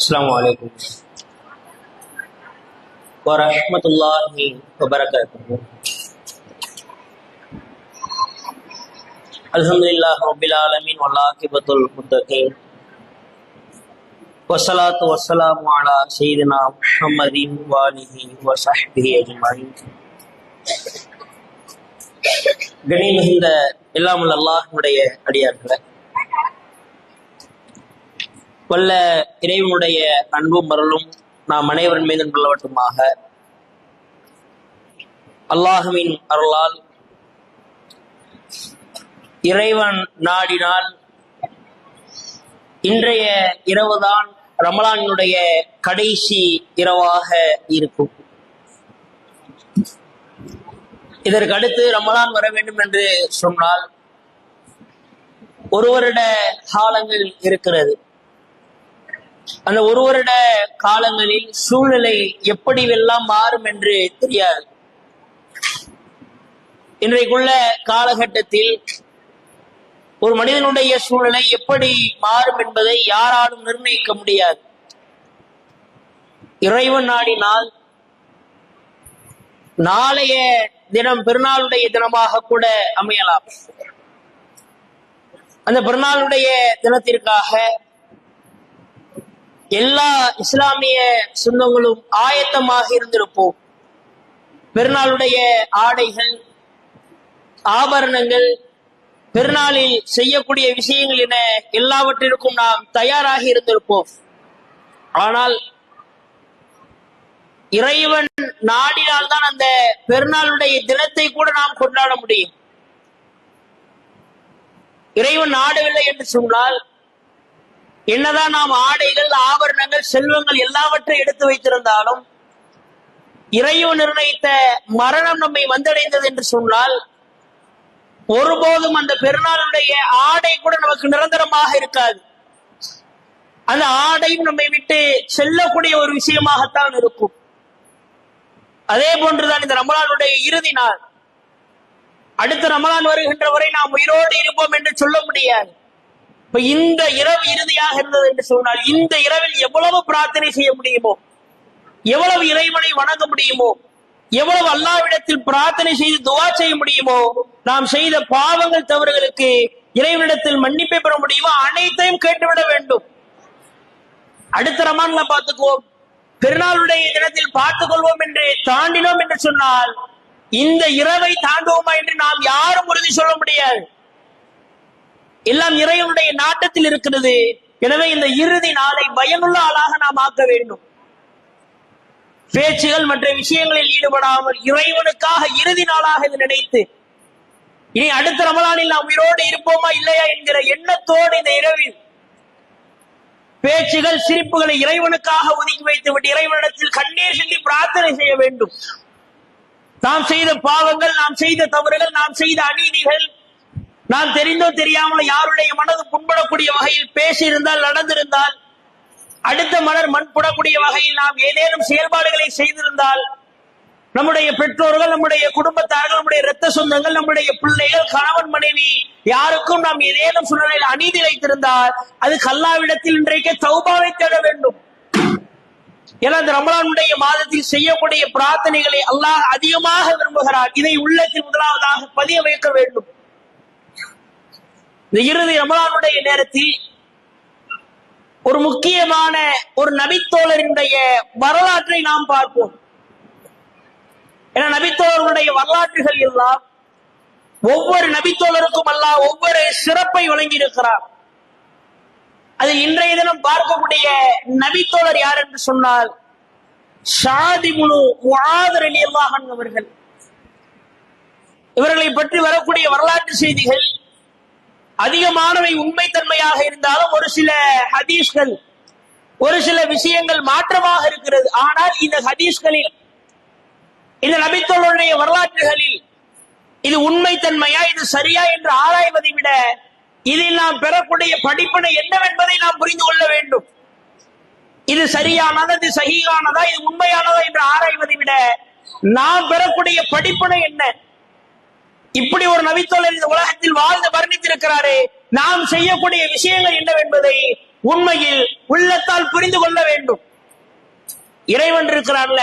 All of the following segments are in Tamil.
السلام عليكم ورحمة الله وبركاته. الحمد لله رب العالمين والعاقبة للمتقين والصلاة والسلام على سيدنا محمد وآله وصحبه أجمعين. கணிமிகுந்த எல்லாம் அல்லாஹ்வுடைய அடியார்களே, வல்ல இறைவனுடைய அன்பும் அருளும் நாம் அனைவரின் மீது கொள்ளவட்டுமாக. அல்லாஹுவின் அருளால் இறைவன் நாடினால் இன்றைய இரவுதான் ரமலானுடைய கடைசி இரவாக இருக்கும். இதற்கு அடுத்து ரமலான் வர வேண்டும் என்று சொன்னால் ஒரு வருட காலங்கள் இருக்கிறது. அந்த ஒரு வருட காலங்களில் சூழ்நிலை எப்படி எல்லாம் மாறும் என்று தெரியாது. இன்றைக்குள்ள காலகட்டத்தில் ஒரு மனிதனுடைய சூழ்நிலை எப்படி மாறும் என்பதை யாராலும் நிர்ணயிக்க முடியாது. இறைவன் நாடினால் நாளைய தினம் பெருநாளுடைய தினமாக கூட அமையலாம். அந்த பெருநாளுடைய தினத்திற்காக எல்லா இஸ்லாமிய சொந்தங்களும் ஆயத்தமாக இருந்திருப்போம். பெருநாளுடைய ஆடைகள், ஆபரணங்கள், பெருநாளில் செய்யக்கூடிய விஷயங்கள் என எல்லாவற்றிற்கும் நாம் தயாராகி இருந்திருப்போம். ஆனால் இறைவன் நாடினால்தான் அந்த பெருநாளுடைய தினத்தை கூட நாம் கொண்டாட முடியும். இறைவன் நாடவில்லை என்று சொன்னால் என்னதான் நாம் ஆடைகள், ஆபரணங்கள், செல்வங்கள் எல்லாவற்றை எடுத்து வைத்திருந்தாலும் இறைவன் நிர்ணயித்த மரணம் நம்மை வந்தடைந்தது என்று சொன்னால் ஒருபோதும் அந்த பெருநாளுடைய ஆடை கூட நமக்கு நிரந்தரமாக இருக்காது. அந்த ஆடையும் நம்மை விட்டு செல்லக்கூடிய ஒரு விஷயமாகத்தான் இருக்கும். அதே போன்றுதான் இந்த ரமலானுடைய இறுதி நாள். அடுத்த ரமலான் வருகின்ற வரை நாம் உயிரோடு இருப்போம் என்று சொல்ல முடியாது. இப்ப இந்த இரவு இறுதியாக இருந்தது என்று சொன்னால் இந்த இரவில் எவ்வளவு பிரார்த்தனை செய்ய முடியுமோ, எவ்வளவு இறைவனை வணங்க முடியுமோ, எவ்வளவு அல்லாஹ்விடத்தில் பிரார்த்தனை செய்து துஆ செய்ய முடியுமோ, நாம் செய்த பாவங்கள் தவறுகளுக்கு இறைவனிடத்தில் மன்னிப்பை பெற முடியுமோ அனைத்தையும் கேட்டுவிட வேண்டும். அடுத்த ரமலான்ல பார்த்துக்குவோம், பெருநாளுடைய தினத்தில் பார்த்துக் கொள்வோம் என்று தாண்டினோம் என்று சொன்னால் இந்த இரவை தாண்டுவோமா என்று நாம் யாரும் உறுதி சொல்ல முடியாது. எல்லாம் இறைவனுடைய நாட்டத்தில் இருக்கிறது. எனவே இந்த இறுதி நாளை பயனுள்ள ஆளாக நாம் ஆக்க வேண்டும். பேச்சுகள் மற்ற விஷயங்களில் ஈடுபடாமல் இறைவனுக்காக இறுதி நாளாக இதை நினைத்து இனி அடுத்த ரமலானில் நாம் உயிரோடு இருப்போமா இல்லையா என்கிற எண்ணத்தோடு இந்த இரவில் பேச்சுகள், சிரிப்புகளை இறைவனுக்காக ஒதுக்கி வைத்து விட்டு இறைவனிடத்தில் கண்ணீர் சிந்தி பிரார்த்தனை செய்ய வேண்டும். நாம் செய்த பாவங்கள், நாம் செய்த தவறுகள், நாம் செய்த அநீதிகள், நாம் தெரிந்தோ தெரியாமல் யாருடைய மனது புண்படக்கூடிய வகையில் பேசியிருந்தால், நடந்திருந்தால், அடுத்த மலர் மண்புடக்கூடிய வகையில் நாம் ஏதேனும் செயல்பாடுகளை செய்திருந்தால், நம்முடைய பெற்றோர்கள், நம்முடைய குடும்பத்தார்கள், நம்முடைய இரத்த சொந்தங்கள், நம்முடைய பிள்ளைகள், கணவன் மனைவி யாருக்கும் நாம் ஏதேனும் சூழ்நிலையில் அநீதி வைத்திருந்தால் அது அல்லாஹ்விடத்தில் இன்றைக்கு தௌபாவை தேட வேண்டும். ஏன்னா இந்த ரமலானுடைய மாதத்தில் செய்யக்கூடிய பிரார்த்தனைகளை அல்லாஹ் அதிகமாக விரும்புகிறார். இதை உள்ளத்தில் முதலாவதாக பதிய வைக்க வேண்டும். இந்த இறுதி ரமலானுடைய நேரத்தில் ஒரு முக்கியமான ஒரு நபித்தோழரினுடைய வரலாற்றை நாம் பார்ப்போம். ஏன்னா நபித்தோழர்களுடைய வரலாற்றுகள் எல்லாம் ஒவ்வொரு நபித்தோழருக்கும் அல்லாஹ் ஒவ்வொரு சிறப்பை வழங்கி இருக்கிறார். அது இன்றைய தினம் பார்க்கக்கூடிய நபித்தோழர் யார் என்று சொன்னால் ஸஅத் இப்னு முஆத் ரலியல்லாஹு அன்ஹு அவர்கள். இவர்களை பற்றி வரக்கூடிய வரலாற்று செய்திகள் அதிகமானவை உண்மைத்தன்மையாக இருந்தாலும் ஒரு சில ஹதீஸ்கள், ஒரு சில விஷயங்கள் மாற்றமாக இருக்கிறது. ஆனால் இந்த ஹதீஸ்களில், இந்த நபித்தோழருடைய வரலாற்றுகளில் இது உண்மைத்தன்மையா, இது சரியா என்று ஆராய்வதை விட இதில் நாம் பெறக்கூடிய படிப்பினை என்னவென்பதை நாம் புரிந்து கொள்ள வேண்டும். இது சரியானதா, இது சஹீஹானதா, இது உண்மையானதா என்று ஆராய்வதை விட நாம் பெறக்கூடிய படிப்பினை என்ன? இப்படி ஒரு நபித்தோழர் இந்த உலகத்தில் வாழ்ந்து வர்ணித்திருக்கிறாரே, நாம் செய்யக்கூடிய விஷயங்கள் என்னவென்பதை உண்மையில் உள்ளத்தால் புரிந்து கொள்ள வேண்டும். இறைவன் இருக்கிறார்ல,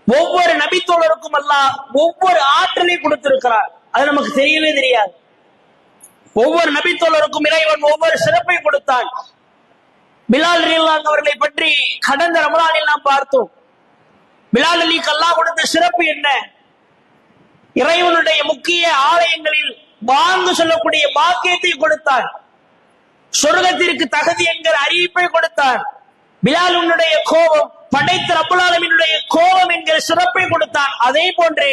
ஒவ்வொரு நபித்தோழருக்கும் அல்லாஹ் ஒவ்வொரு ஆற்றலை கொடுத்திருக்கிறார். அது நமக்கு தெரியவே தெரியாது. ஒவ்வொரு நபித்தோழருக்கும் இறைவன் ஒவ்வொரு சிறப்பை கொடுத்தான். பிலால் ரலியல்லாஹு அவர்களை பற்றி கடந்த ரமலானில் நாம் பார்த்தோம். பிலால் அலிக்கு அல்லாஹ் கொடுத்த சிறப்பு என்ன? இறைவனுடைய முக்கிய ஆலயங்களில் வாங்கு சொல்லக்கூடிய பாக்கியத்தை கொடுத்தார். சொர்க்கத்திற்கு தகுதி என்கிற அறிவிப்பை கொடுத்தார். பிலாலுடைய கோபம் படைத்த ரப்புல் ஆலமீனுடைய கோபம் என்கிற சிறப்பை கொடுத்தான். அதே போன்று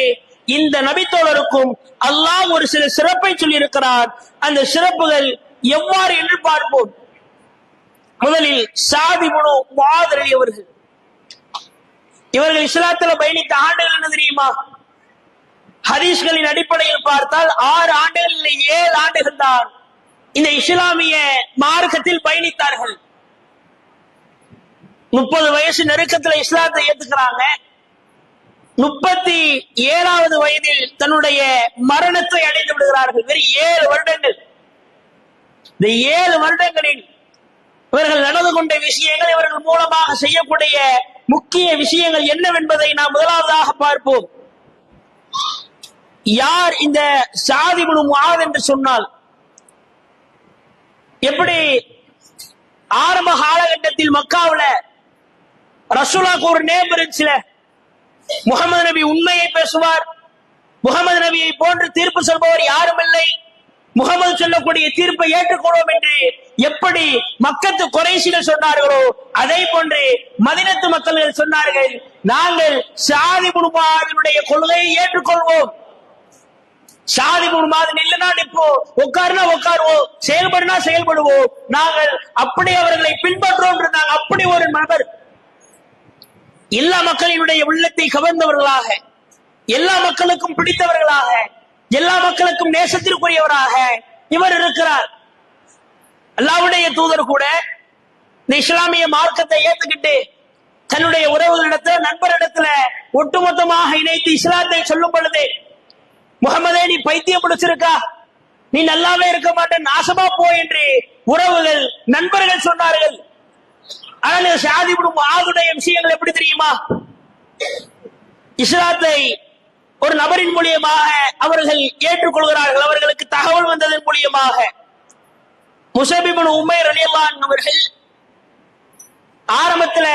இந்த நபித்தோழருக்கும் அல்லாஹ் ஒரு சில சிறப்பை சொல்லி இருக்கிறார். அந்த சிறப்புகள் எவ்வாறு என்று பார்ப்போம். முதலில் ஸஅத் இப்னு முஆத் அவர்கள், இவர்கள் இஸ்லாத்தில் பயணித்த ஆண்டுகள் என்ன தெரியுமா? ஹதீஸ்களின் அடிப்படையில் பார்த்தால் 6 ஆண்டுகள் இல்லை, 7 ஆண்டுகள் தான் இந்த இஸ்லாமிய மார்க்கத்தில் பயணித்தார்கள். 30 வயசு நெருக்கத்தில் இஸ்லாத்தை ஏத்துக்கிறாங்க. 37வது வயதில் தன்னுடைய மரணத்தை அடைந்து விடுகிறார்கள். வெறும் 7 வருடங்கள். இந்த 7 வருடங்களில் இவர்கள் நடந்து கொண்ட விஷயங்கள், இவர்கள் மூலமாக செய்யக்கூடிய முக்கிய விஷயங்கள் என்னவென்பதை நாம் முதலாவதாக பார்ப்போம். யார் இந்த ஸஅத் இப்னு முஆத் என்று சொன்னால், எப்படி ஆரம்ப காலகட்டத்தில் மக்காவுல ரசூலுல்லாஹ்க்கு ஒரு நேம் இருந்துச்சுல, முகமது நபி உண்மையை பேசுவார், முகமது நபியை போன்று தீர்ப்பு சொல்பவர் யாரும் இல்லை, முகமது சொல்லக்கூடிய தீர்ப்பை ஏற்றுக்கொள்வோம் என்று எப்படி மக்கத்து குறைஷிகள் சொன்னார்களோ அதே போன்று மதீனத்து மக்கள் சொன்னார்கள், நாங்கள் ஸஅத் இப்னு முஆதினுடைய கொள்கையை ஏற்றுக்கொள்வோம். ஸஅத் இப்னு முஆத் நில்லுனா நிற்போம், உட்காருனா உட்காருவோம், செயல்படுனா செயல்படுவோம், நாங்கள் அப்படி அவர்களை பின்பற்றோம் இருந்தாங்க. அப்படி ஒரு நபர் எல்லா மக்களினுடைய உள்ளத்தை கவர்ந்தவர்களாக, எல்லா மக்களுக்கும் பிடித்தவர்களாக, எல்லா மக்களுக்கும் நேசத்திற்குரியவராக இவர் இருக்கிறார். அல்லாஹ்வுடைய தூதர் கூட இந்த இஸ்லாமிய மார்க்கத்தை ஏத்துக்கிட்டு தன்னுடைய உறவுகளிடத்துல, நண்பரிடத்துல ஒட்டுமொத்தமாக இணைத்து இஸ்லாத்தை சொல்லும் பொழுது, முகமதே நீ பைத்தியம் பிடிச்சிருக்கா, நீ நல்லாவே இருக்க மாட்டேன், நாசமா போ என்று உறவுகள் நண்பர்கள் சொன்னார்கள். ஆனால் ஸஅத் இப்னு முஆதுடைய விஷயங்கள் எப்படி தெரியுமா? இஸ்லாத்தை ஒரு நபரின் மூலியமாக அவர்கள் ஏற்றுக்கொள்கிறார்கள். அவர்களுக்கு தகவல் வந்ததன் மூலியமாக முஸஅப் இப்னு உமைர் ரலியல்லாஹு அன்ஹு அவர்கள் ஆரம்பத்தில்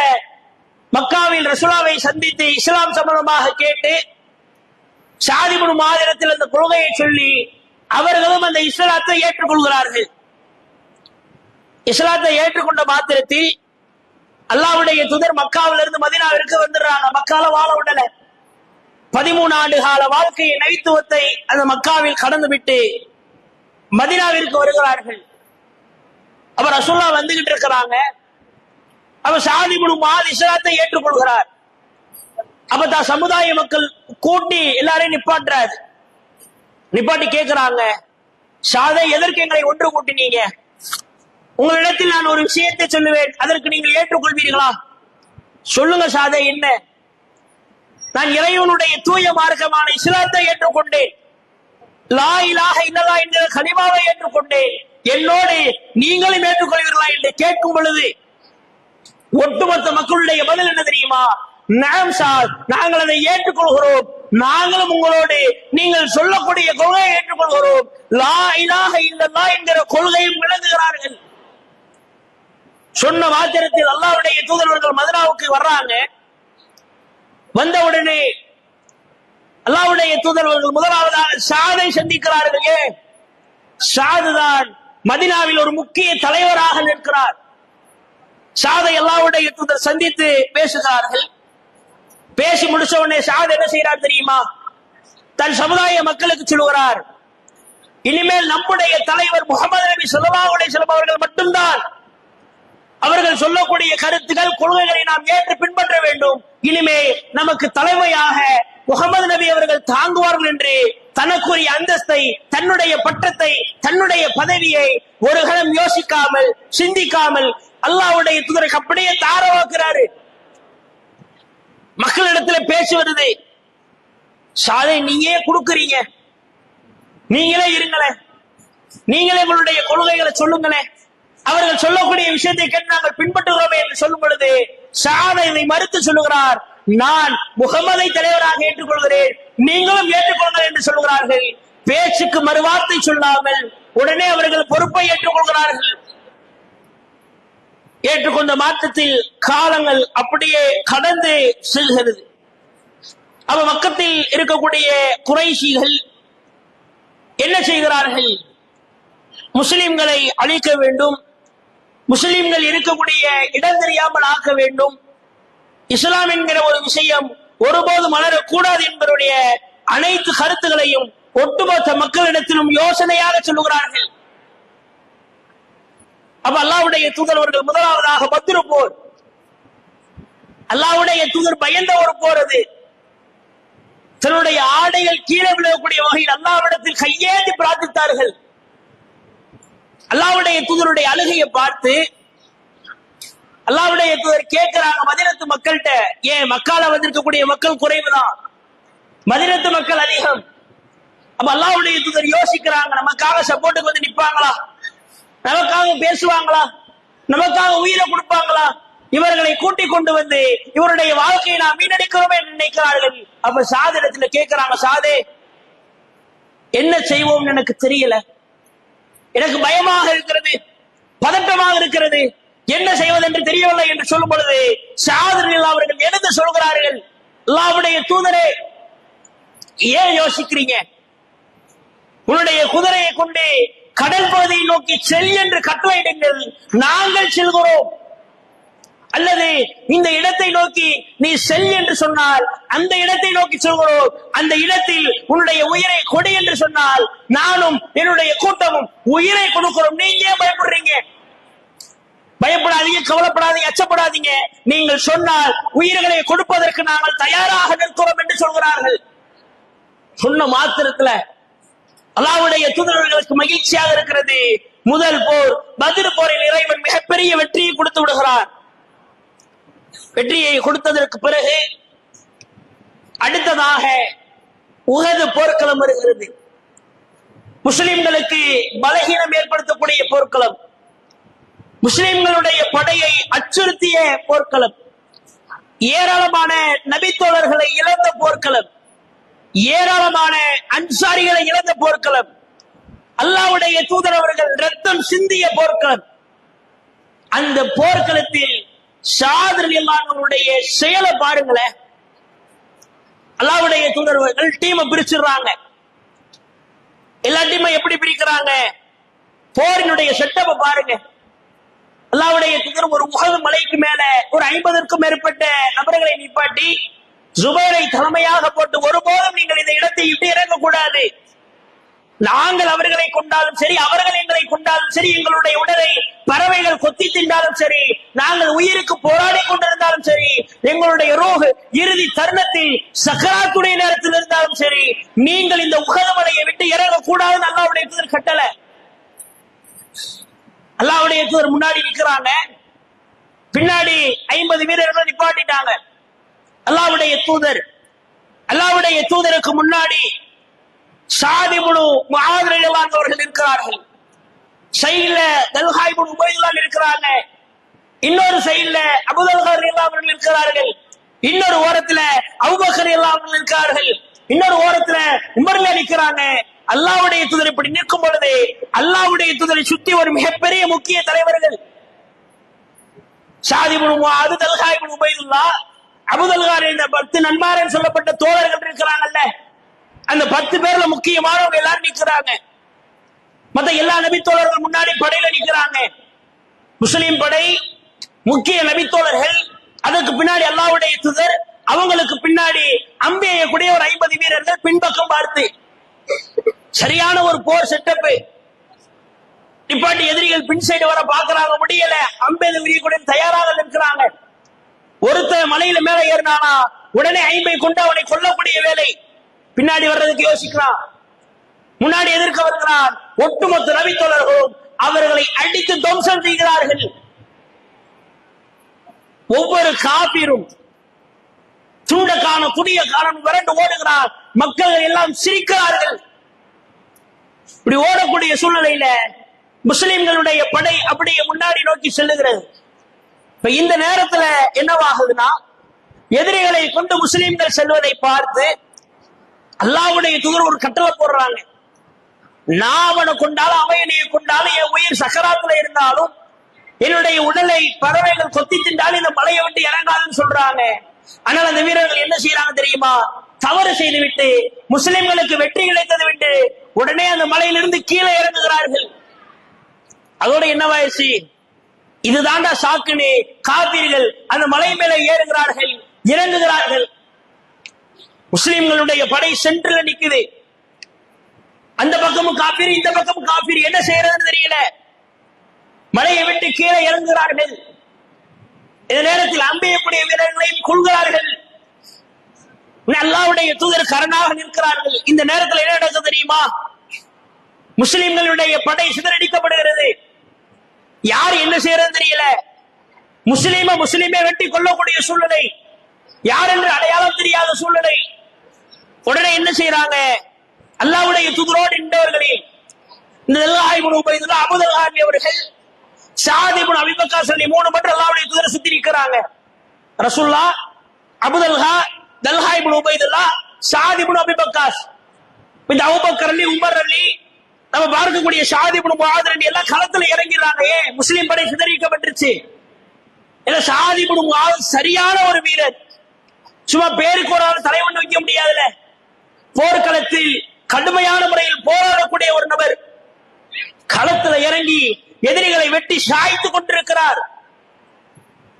மக்காவில் ரசூலுல்லாஹை சந்தித்து இஸ்லாம் சம்பந்தமாக கேட்டு ஸஅத் இப்னு முஆதிடத்தில் அந்த கொள்கையை சொல்லி அவர்களும் அந்த இஸ்லாத்தை ஏற்றுக்கொள்கிறார்கள். இஸ்லாத்தை ஏற்றுக்கொண்ட மாத்திரத்தில் அல்லாஹ்வுடைய தூதர் மக்காவிலிருந்து மதீனாவிற்கு வந்துடுறாங்க. மக்கால வாழ விடல. 13 ஆண்டு கால வாழ்க்கையை நைத்துவத்தை அந்த மக்காவில் கடந்து விட்டு மதீனாவிற்கு வருகிறார்கள். அவர் ரசூலுல்லாஹ் வந்துகிட்டு இருக்கிறாங்க. அவர் ஸஅத் இப்னு முஆத் இஸ்லாத்தை ஏற்றுக்கொள்கிறார். அப்ப தான் சமுதாய மக்கள் கூட்டி எல்லாரையும் நிப்பாட்டி கேட்கிறாங்க, ஸஅதே எதற்கு எங்களை ஒன்று கூட்டினீங்க? உங்களிடத்தில் நான் ஒரு விஷயத்தை சொல்லுவேன், அதற்கு நீங்கள் ஏற்றுக்கொள்வீர்களா? சொல்லுங்க ஸஅதே, என்ன? நான் இறைவனுடைய தூய மார்க்கமான இஸ்லாத்தை ஏற்றுக்கொண்டேன், லா இலாஹ இல்லல்லாஹ் என்கிற கலிமாவை ஏற்றுக்கொண்டேன், என்னோடு நீங்களும் ஏற்றுக்கொள்வீர்களா என்று கேட்கும் பொழுது ஒட்டுமொத்த மக்களுடைய பதில் என்ன தெரியுமா? நஅம் ஸஅத், நாங்கள் அதை ஏற்றுக்கொள்கிறோம், நாங்களும் உங்களோடு நீங்கள் சொல்லக்கூடிய கொள்கையை ஏற்றுக்கொள்கிறோம், லா இலாஹ இல்லல்லாஹ் என்கிற கொள்கையும் விளங்குகிறார்கள். சொன்ன மாத்திரத்தில் அல்லாஹ்வுடைய தூதர்கள் மதீனாவுக்கு வர்றாங்க. வந்தவுடனே அல்லாஹ்வுடைய தூதர்கள் முதலாவதாக ஸஅதை சந்திக்கிறார்கள். ஸஅத் தான் மதீனாவில் ஒரு முக்கிய தலைவராக நிற்கிறார். ஸஅதை அல்லாஹ்வுடைய தூதர் சந்தித்து பேசுகிறார்கள். பேசி முடிச்ச உடனே ஸஅத் என்ன செய்யறார் தெரியுமா? தன் சமுதாய மக்களுக்கு சொல்கிறார், இனிமேல் நம்முடைய தலைவர் முஹம்மது நபி ஸல்லல்லாஹு அலைஹி வஸல்லம் அவர்கள் மட்டும்தான், அவர்கள் சொல்லக்கூடிய கருத்துக்கள் கொள்கைகளை நாம் ஏற்று பின்பற்ற வேண்டும். இனிமே நமக்கு தலைமையாக முஹம்மது நபி அவர்கள் தாங்குவார்கள் என்று தனக்குரிய அந்தஸ்தை, தன்னுடைய பட்டத்தை, தன்னுடைய பதவியை ஒரு கணம் யோசிக்காமல் சிந்திக்காமல் அல்லாஹ்வுடைய தூதருக்கு அப்படியே தாரவாக்குறாரு. மக்களிடத்தில் பேச்சு வருது, ஸஅதை நீயே கொடுக்கிறீங்க, நீங்களே இருங்களே, நீங்களே உங்களுடைய கொள்கைகளை சொல்லுங்களேன், அவர்கள் சொல்லக்கூடிய விஷயத்தை கேட்டு நாங்கள் பின்பற்றுகிறோமே என்று சொல்லும் பொழுது ஷஹாதா இதை மறுத்து சொல்லுகிறார், நான் முகமதை தலைவராக ஏற்றுக்கொள்கிறேன், நீங்களும் ஏற்றுக்கொள்ளுங்கள் என்று சொல்லுகிறார்கள். பேச்சுக்கு மறுவார்த்தை சொல்லாமல் உடனே அவர்கள் பொறுப்பை ஏற்றுக்கொள்கிறார்கள். ஏற்றுக்கொண்ட மாற்றத்தில் காலங்கள் அப்படியே கடந்து செல்கிறது. அவ பக்கத்தில் இருக்கக்கூடிய குறைஷிகள் என்ன செய்கிறார்கள்? முஸ்லிம்களை அழிக்க வேண்டும், முஸ்லிம்கள் இருக்கக்கூடிய இடம் தெரியாமல் ஆக்க வேண்டும், இஸ்லாம் என்கிற ஒரு விஷயம் ஒருபோதும் மலரக்கூடாது என்பவருடைய அனைத்து கருத்துகளையும் ஒட்டுமொத்த மக்களிடத்திலும் யோசனையாக சொல்லுகிறார்கள். அப்ப அல்லாஹ்வுடைய தூதர் அவர்கள் முதலாவதாக பத்ரு போர், அல்லாஹ்வுடைய தூதர் பயந்த ஒரு போர் அது. தன்னுடைய ஆடைகள் கீழே விழக்கூடிய வகையில் அல்லாஹ்விடத்தில் கையேந்தி பிரார்த்தித்தார்கள். அல்லாஹ்வுடைய தூதருடைய அழுகையை பார்த்து அல்லாஹ்வுடைய தூதர் கேட்கிறாங்க மதீனத்து மக்கள்கிட்ட, ஏன் மக்கால வந்திருக்கக்கூடிய மக்கள் குறைவுதான், மதீனத்து மக்கள் அதிகம். அப்ப அல்லாஹ்வுடைய தூதர் யோசிக்கிறாங்க, நமக்காக சப்போர்ட்டுக்கு வந்து நிப்பாங்களா, நமக்காக பேசுவாங்களா, நமக்காக உயிரை கொடுப்பாங்களா, இவர்களை கூட்டிக் கொண்டு வந்து இவருடைய வாழ்க்கையை நாம் மீனடிக்கிறோம் என்று நினைக்கிறார்கள். அப்ப சாதிடத்துல கேட்கிறாங்க, சாதே என்ன செய்வோம் எனக்கு தெரியல, எனக்கு பயமாக இருக்கிறது, பதட்டமாக இருக்கிறது, என்ன செய்வது என்று தெரியவில்லை என்று சொல்லும் பொழுது சாதிரில் அவர்கள் எழுந்து சொல்கிறார்கள், அல்லாஹ்வுடைய தூதரே ஏன் யோசிக்கிறீங்க, உன்னுடைய குதிரையை கொண்டு கடல் பகுதியை நோக்கி செல் என்று கட்டளையிடுங்கள், நாங்கள் செல்கிறோம். அல்லது இந்த இடத்தை நோக்கி நீ செல் என்று சொன்னால் அந்த இடத்தை நோக்கி செல்கிறோம், அந்த இடத்தில் உன்னுடைய உயிரை கொடு என்று சொன்னால் நானும் என்னுடைய கூட்டமும் உயிரை கொடுக்கிறோம். நீங்க ஏன் பயப்படுறீங்க? பயப்படாதீங்க, கவலைப்படாதீங்க, அச்சப்படாதீங்க, நீங்கள் சொன்னால் உயிர்களை கொடுப்பதற்கு நாங்கள் தயாராக நிற்கிறோம் என்று சொல்கிறார்கள். சொன்ன மாத்திரத்துல அல்லாஹ்வுடைய தூதர்களுக்கு மகிழ்ச்சியாக இருக்கிறது. முதல் போர் பத்ர் போரில் இறைவன் மிகப்பெரிய வெற்றியை கொடுத்து விடுகிறார். வெற்றியை கொடுத்ததற்கு பிறகு அடுத்ததாக உஹது போர்க்களம் வருகிறது. முஸ்லிம்களுக்கு பலகீனம் ஏற்படுத்தக்கூடிய போர்க்களம், முஸ்லிம்களுடைய படையை அச்சுறுத்திய போர்க்களம், ஏராளமான நபித்தோழர்களை இழந்த போர்க்களம், ஏராளமான அன்சாரிகளை இழந்த போர்க்களம், அல்லாஹ்வுடைய தூதர் அவர்கள் ரத்தம் சிந்திய போர்க்களம். அந்த போர்க்களத்தில் ஷாத் ரலியல்லாஹு அன்ஹுடைய செயலை பாருங்களேன். அல்லாஹ்வுடைய தூதர் அவர்கள் டீமை பிரிச்சிடுறாங்க. எல்லா டீமை எப்படி பிரிக்கிறாங்க? போரினுடைய செட்டப்பை பாருங்க. அல்லாஹ்வுடைய தூதர் ஒரு உஹது மலைக்கு மேல ஒரு 50க்கும் மேற்பட்ட நபர்களை நிப்பாட்டி ஜுபைரை தலைமையாக போட்டு, ஒருபோதும் நீங்கள் இந்த இடத்தை விட்டு இறங்கக்கூடாது, நாங்கள் அவர்களை கொண்டாலும் சரி, அவர்கள் எங்களை கொண்டாலும் சரி, எங்களுடைய உடலை பறவைகள் கொத்தி தின்றாலும் சரி, நாங்கள் உயிருக்கு போராடி கொண்டிருந்தாலும் சரி, எங்களுடைய ரூஹ் இறுதி தருணத்தில் சக்கராத்துடைய நேரத்தில் இருந்தாலும் சரி, நீங்கள் இந்த உஹது மலையை விட்டு இறங்கக்கூடாதுன்னு அல்லாஹ்வுடைய தூதர் கட்டளை. அல்லாஹ்வுடைய தூதர் முன்னாடி நிற்கிறாங்க, பின்னாடி 50 வீரர்களை நிப்பாட்டிட்டாங்க. அல்லாஹ்வுடைய தூதருக்கு முன்னாடி ஸஅத் இப்னு முஆத் ரலியல்லாஹு அன்ஹு அவர்கள் இருக்கிறார்கள், சைடுல தல்ஹா இப்னு உபைதுல்லாஹ் இருக்கிறாங்க, இன்னொரு சைடுல அபூ தல்ஹா ரலியல்லாஹு அன்ஹு இருக்கிறார்கள், இன்னொரு ஓரத்துல அபூபக்கர் ரலியல்லாஹு அன்ஹு இருக்கிறார்கள், இன்னொரு ஓரத்துல உமர்ல நிற்கிறாங்க. அல்லாஹ்வுடைய தூதர் இப்படி நிற்கும் பொழுது அல்லாஹ்வுடைய தூதரை சுத்தி ஒரு மிகப்பெரிய முக்கிய தலைவர்கள் ஸஅத் இப்னு முஆத், தல்ஹா இப்னு உபைதுல்லாஹ், அபூ தல்ஹா என்ற 10 நண்பர்கள் சொல்லப்பட்ட தோழர்கள் இருக்கிறாங்கல்ல, அந்த 10 பேர்ல முக்கியமானவங்க எல்லாரும் நிற்கிறாங்க. மத்த எல்லா நபி தோழர்கள் முன்னாடி படையில நிற்கிறாங்க. முஸ்லிம் படை, முக்கிய நபி தோழர்கள், அதுக்கு பின்னாடி அல்லாஹ்வுடைய தூதர், அவங்களுக்கு பின்னாடி அம்பு எய்யக்கூடிய ஒரு 50 வீரர்கள் பின்பக்கம் பார்த்து சரியான ஒரு போர் செட்டப். நிப்பாட்டி எதிரிகள் பின் சைடு வர பாக்குறாங்க, முடியல, அம்பேது விரியக்கூடிய தயாராக நிற்கிறாங்க. ஒருத்தர் மலையில மேல ஏறினானா உடனே 50 கொண்டு அவனை கொல்லக்கூடிய வேலை. பின்னாடி வர்றதுக்கு யோசிக்கிறான், முன்னாடி எதிர்க்க வருகிறான். ஒட்டுமொத்த நபி தோழர்களும் அவர்களை அடித்து துவம்சம் செய்கிறார்கள். ஒவ்வொரு காபிரும் துண்டக்கான குடிய காரணம் விரண்டு ஓடுகிறார். மக்கள் எல்லாம் சிரிக்கிறார்கள். இப்படி ஓடக்கூடிய சூழ்நிலையில முஸ்லிம்களுடைய படை அப்படியே முன்னாடி நோக்கி செல்லுகிறது. இப்ப இந்த நேரத்துல என்னவாகுதுன்னா, எதிரிகளை கொண்டு முஸ்லிம்கள் செல்வதை பார்த்து அல்லாஹ்வுடைய தூதர் ஒரு கட்டளை போடுறாங்க. நான் அவனை கொண்டாலும் அவன் என்னைய கொண்டாலும் என் உயிர் சக்கராத்துல இருந்தாலும் என்னுடைய உடலை பறவைகள் கொத்தி தின்றாலும் இந்த மலையை விட்டு இறங்காதுன்னு சொல்றாங்க. ஆனால் அந்த வீரர்கள் என்ன செய்யறாங்க தெரியுமா? தவறு செய்து விட்டு முஸ்லிம்களுக்கு வெற்றி கிடைத்தது விட்டு உடனே அந்த மலையிலிருந்து கீழே இறங்குகிறார்கள். அதோட என்னவாயிடுச்சு? இதுதாண்டா சாக்குன்னு காபீர்கள் அந்த மலை மேல ஏறுகிறார்கள், இறங்குகிறார்கள். முஸ்லிம்களுடைய படை சென்ட்ரல் நிக்குது. அந்த பக்கமும் காபீர், இந்த பக்கமும் காபீர். என்ன செய்யறதுன்னு தெரியல. மலையை விட்டு கீழே இறங்குகிறார்கள். இந்த நேரத்தில் அம்பெய்யக்கூடிய வீரர்களையும் கொள்கிறார்கள். அல்லாஹ்வுடைய தூதர் கரணாக நிற்கிறார்கள். இந்த நேரத்தில் என்ன நடக்குது தெரியுமா? முஸ்லிம்களுடைய படை சிதறடிக்கப்படுகிறது. யார் என்ன செய்யறது தெரியல. முஸ்லிமே வெட்டி கொள்ளக்கூடிய சூழ்நிலை, யார் என்று அடையாளம் தெரியாத சூழ்நிலை. உடனே என்ன செய்யறாங்க? அல்லாஹ்வுடைய தூதரோடு நின்றவர்களில் இந்த அபூ தல்ஹா அவர்கள், ஸஅத் இப்னு அபீ வக்காஸ் 3 மட்டும் அல்லாஹ்வுடைய தூதரை சுத்தி நிற்கிறாங்க. ரசூலுல்லாஹ், அபூ தல்ஹா, தல்ஹா இப்னு உபைதுல்லாஹ், ஸஅத் இப்னு அபீ வக்காஸ், இந்த அபூபக்கர் அலி, உமர் அலி, நம்ம பார்க்கக்கூடிய ஸஅத் இப்னு முஆத் அலி எல்லாம் களத்துல இறங்கிறாங்க. முஸ்லிம் படை சிதறிக்கப்பட்டுருச்சு. ஏன்னா ஸஅத் இப்னு முஆத் சரியான ஒரு வீரர். சும்மா பேருக்கு ஒரு ஆள் தலைவன் வைக்க முடியாதுல. போர்க்களத்தில் கடுமையான முறையில் போராடக்கூடிய ஒரு நபர் களத்துல இறங்கி எதிரிகளை வெட்டி சாய்த்து கொண்டிருக்கிறார்.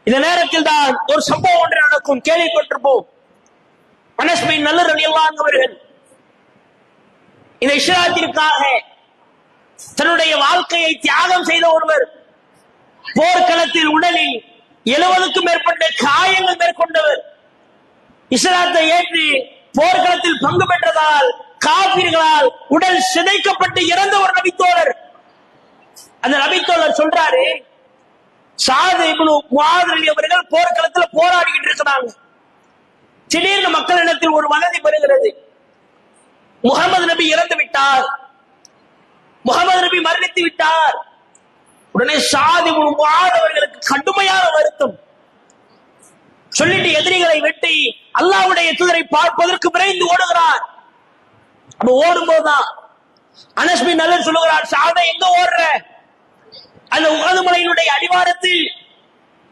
இந்த நேரத்தில் தான் ஒரு சம்பவம் ஒன்று நடக்கும், கேள்விப்பட்டிருப்போம். அனஸ் பின் நல்லர் ரலியல்லாஹு அன்ஹு அவர்கள் இந்த இஸ்லாத்திற்காக தன்னுடைய வாழ்க்கையை தியாகம் செய்த ஒருவர், போர்க்களத்தில் உடலில் 70க்கும் மேற்பட்ட காயங்கள் மேற்கொண்டவர், இஸ்லாத்தை ஏற்று போர்க்களத்தில் பங்கு பெற்றதால் காபிர்களால் உடல் சிதைக்கப்பட்டு இறந்த ஒரு நபித்தோழர். அந்த நபித்தோழர் சொல்றாரு, ஸஅத் இப்னு முஆத் அலி அவர்கள் போர்க்களத்தில் போராடிக்கிட்டு இருக்கிறாங்க. திடீர்னு மக்களிடத்தில் ஒரு வதந்தி பெறுகிறது, முகமது நபி இறந்து விட்டார், முகமது நபி மரணித்து விட்டார். உடனே ஸஅத் இப்னு முஆத் அவர்களுக்கு கடுமையான வருத்தம். சொல்லிட்டு எதிரிகளை வெட்டி அல்லாஹ்வுடைய தூதரை பார்ப்பதற்கு விரைந்து ஓடுகிறார். அப்ப ஓடும்போதுதான் அனஸ் பின் நல்லர் சொல்லுகிறார், ஸஅத் எங்க ஓடுற? அந்த உஹது மலையினுடைய அடிவாரத்தில்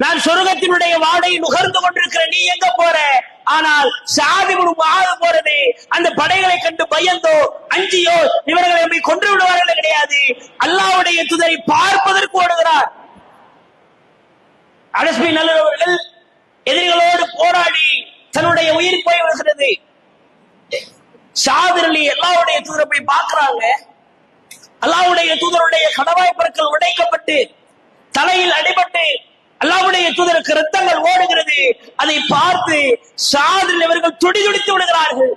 நான் சொர்க்கத்தினுடைய வாடை நுகர்ந்து கொண்டிருக்கிறேன், நீ எங்க போற? ஆனால் ஸஅத் இப்னு முஆத் போறது அந்த படைகளை கண்டு பயந்தோ அஞ்சியோ இவர்களை நம்மை கொன்று விடுவார்கள் கிடையாது, அல்லாஹ்வுடைய தூதரை பார்ப்பதற்கு ஓடுகிறார். அனஸ் பின் நல்லர் அவர்கள் எதிரிகளோடு போராடி தன்னுடைய உயிர் போய் வருகிறது. ஸஅத் அலி அல்லாஹ்வுடைய தூதரை போய் பார்க்கிறாங்க. அல்லாஹ்வுடைய தூதருடைய கடவாய் பற்கள் உடைக்கப்பட்டு தலையில் அடிபட்டு அல்லாஹ்வுடைய தூதருக்கு இரத்தங்கள் ஓடுகிறது. அதை பார்த்து ஸஅத் அலி அவர்கள் துடிதுடித்து விடுகிறார்கள்,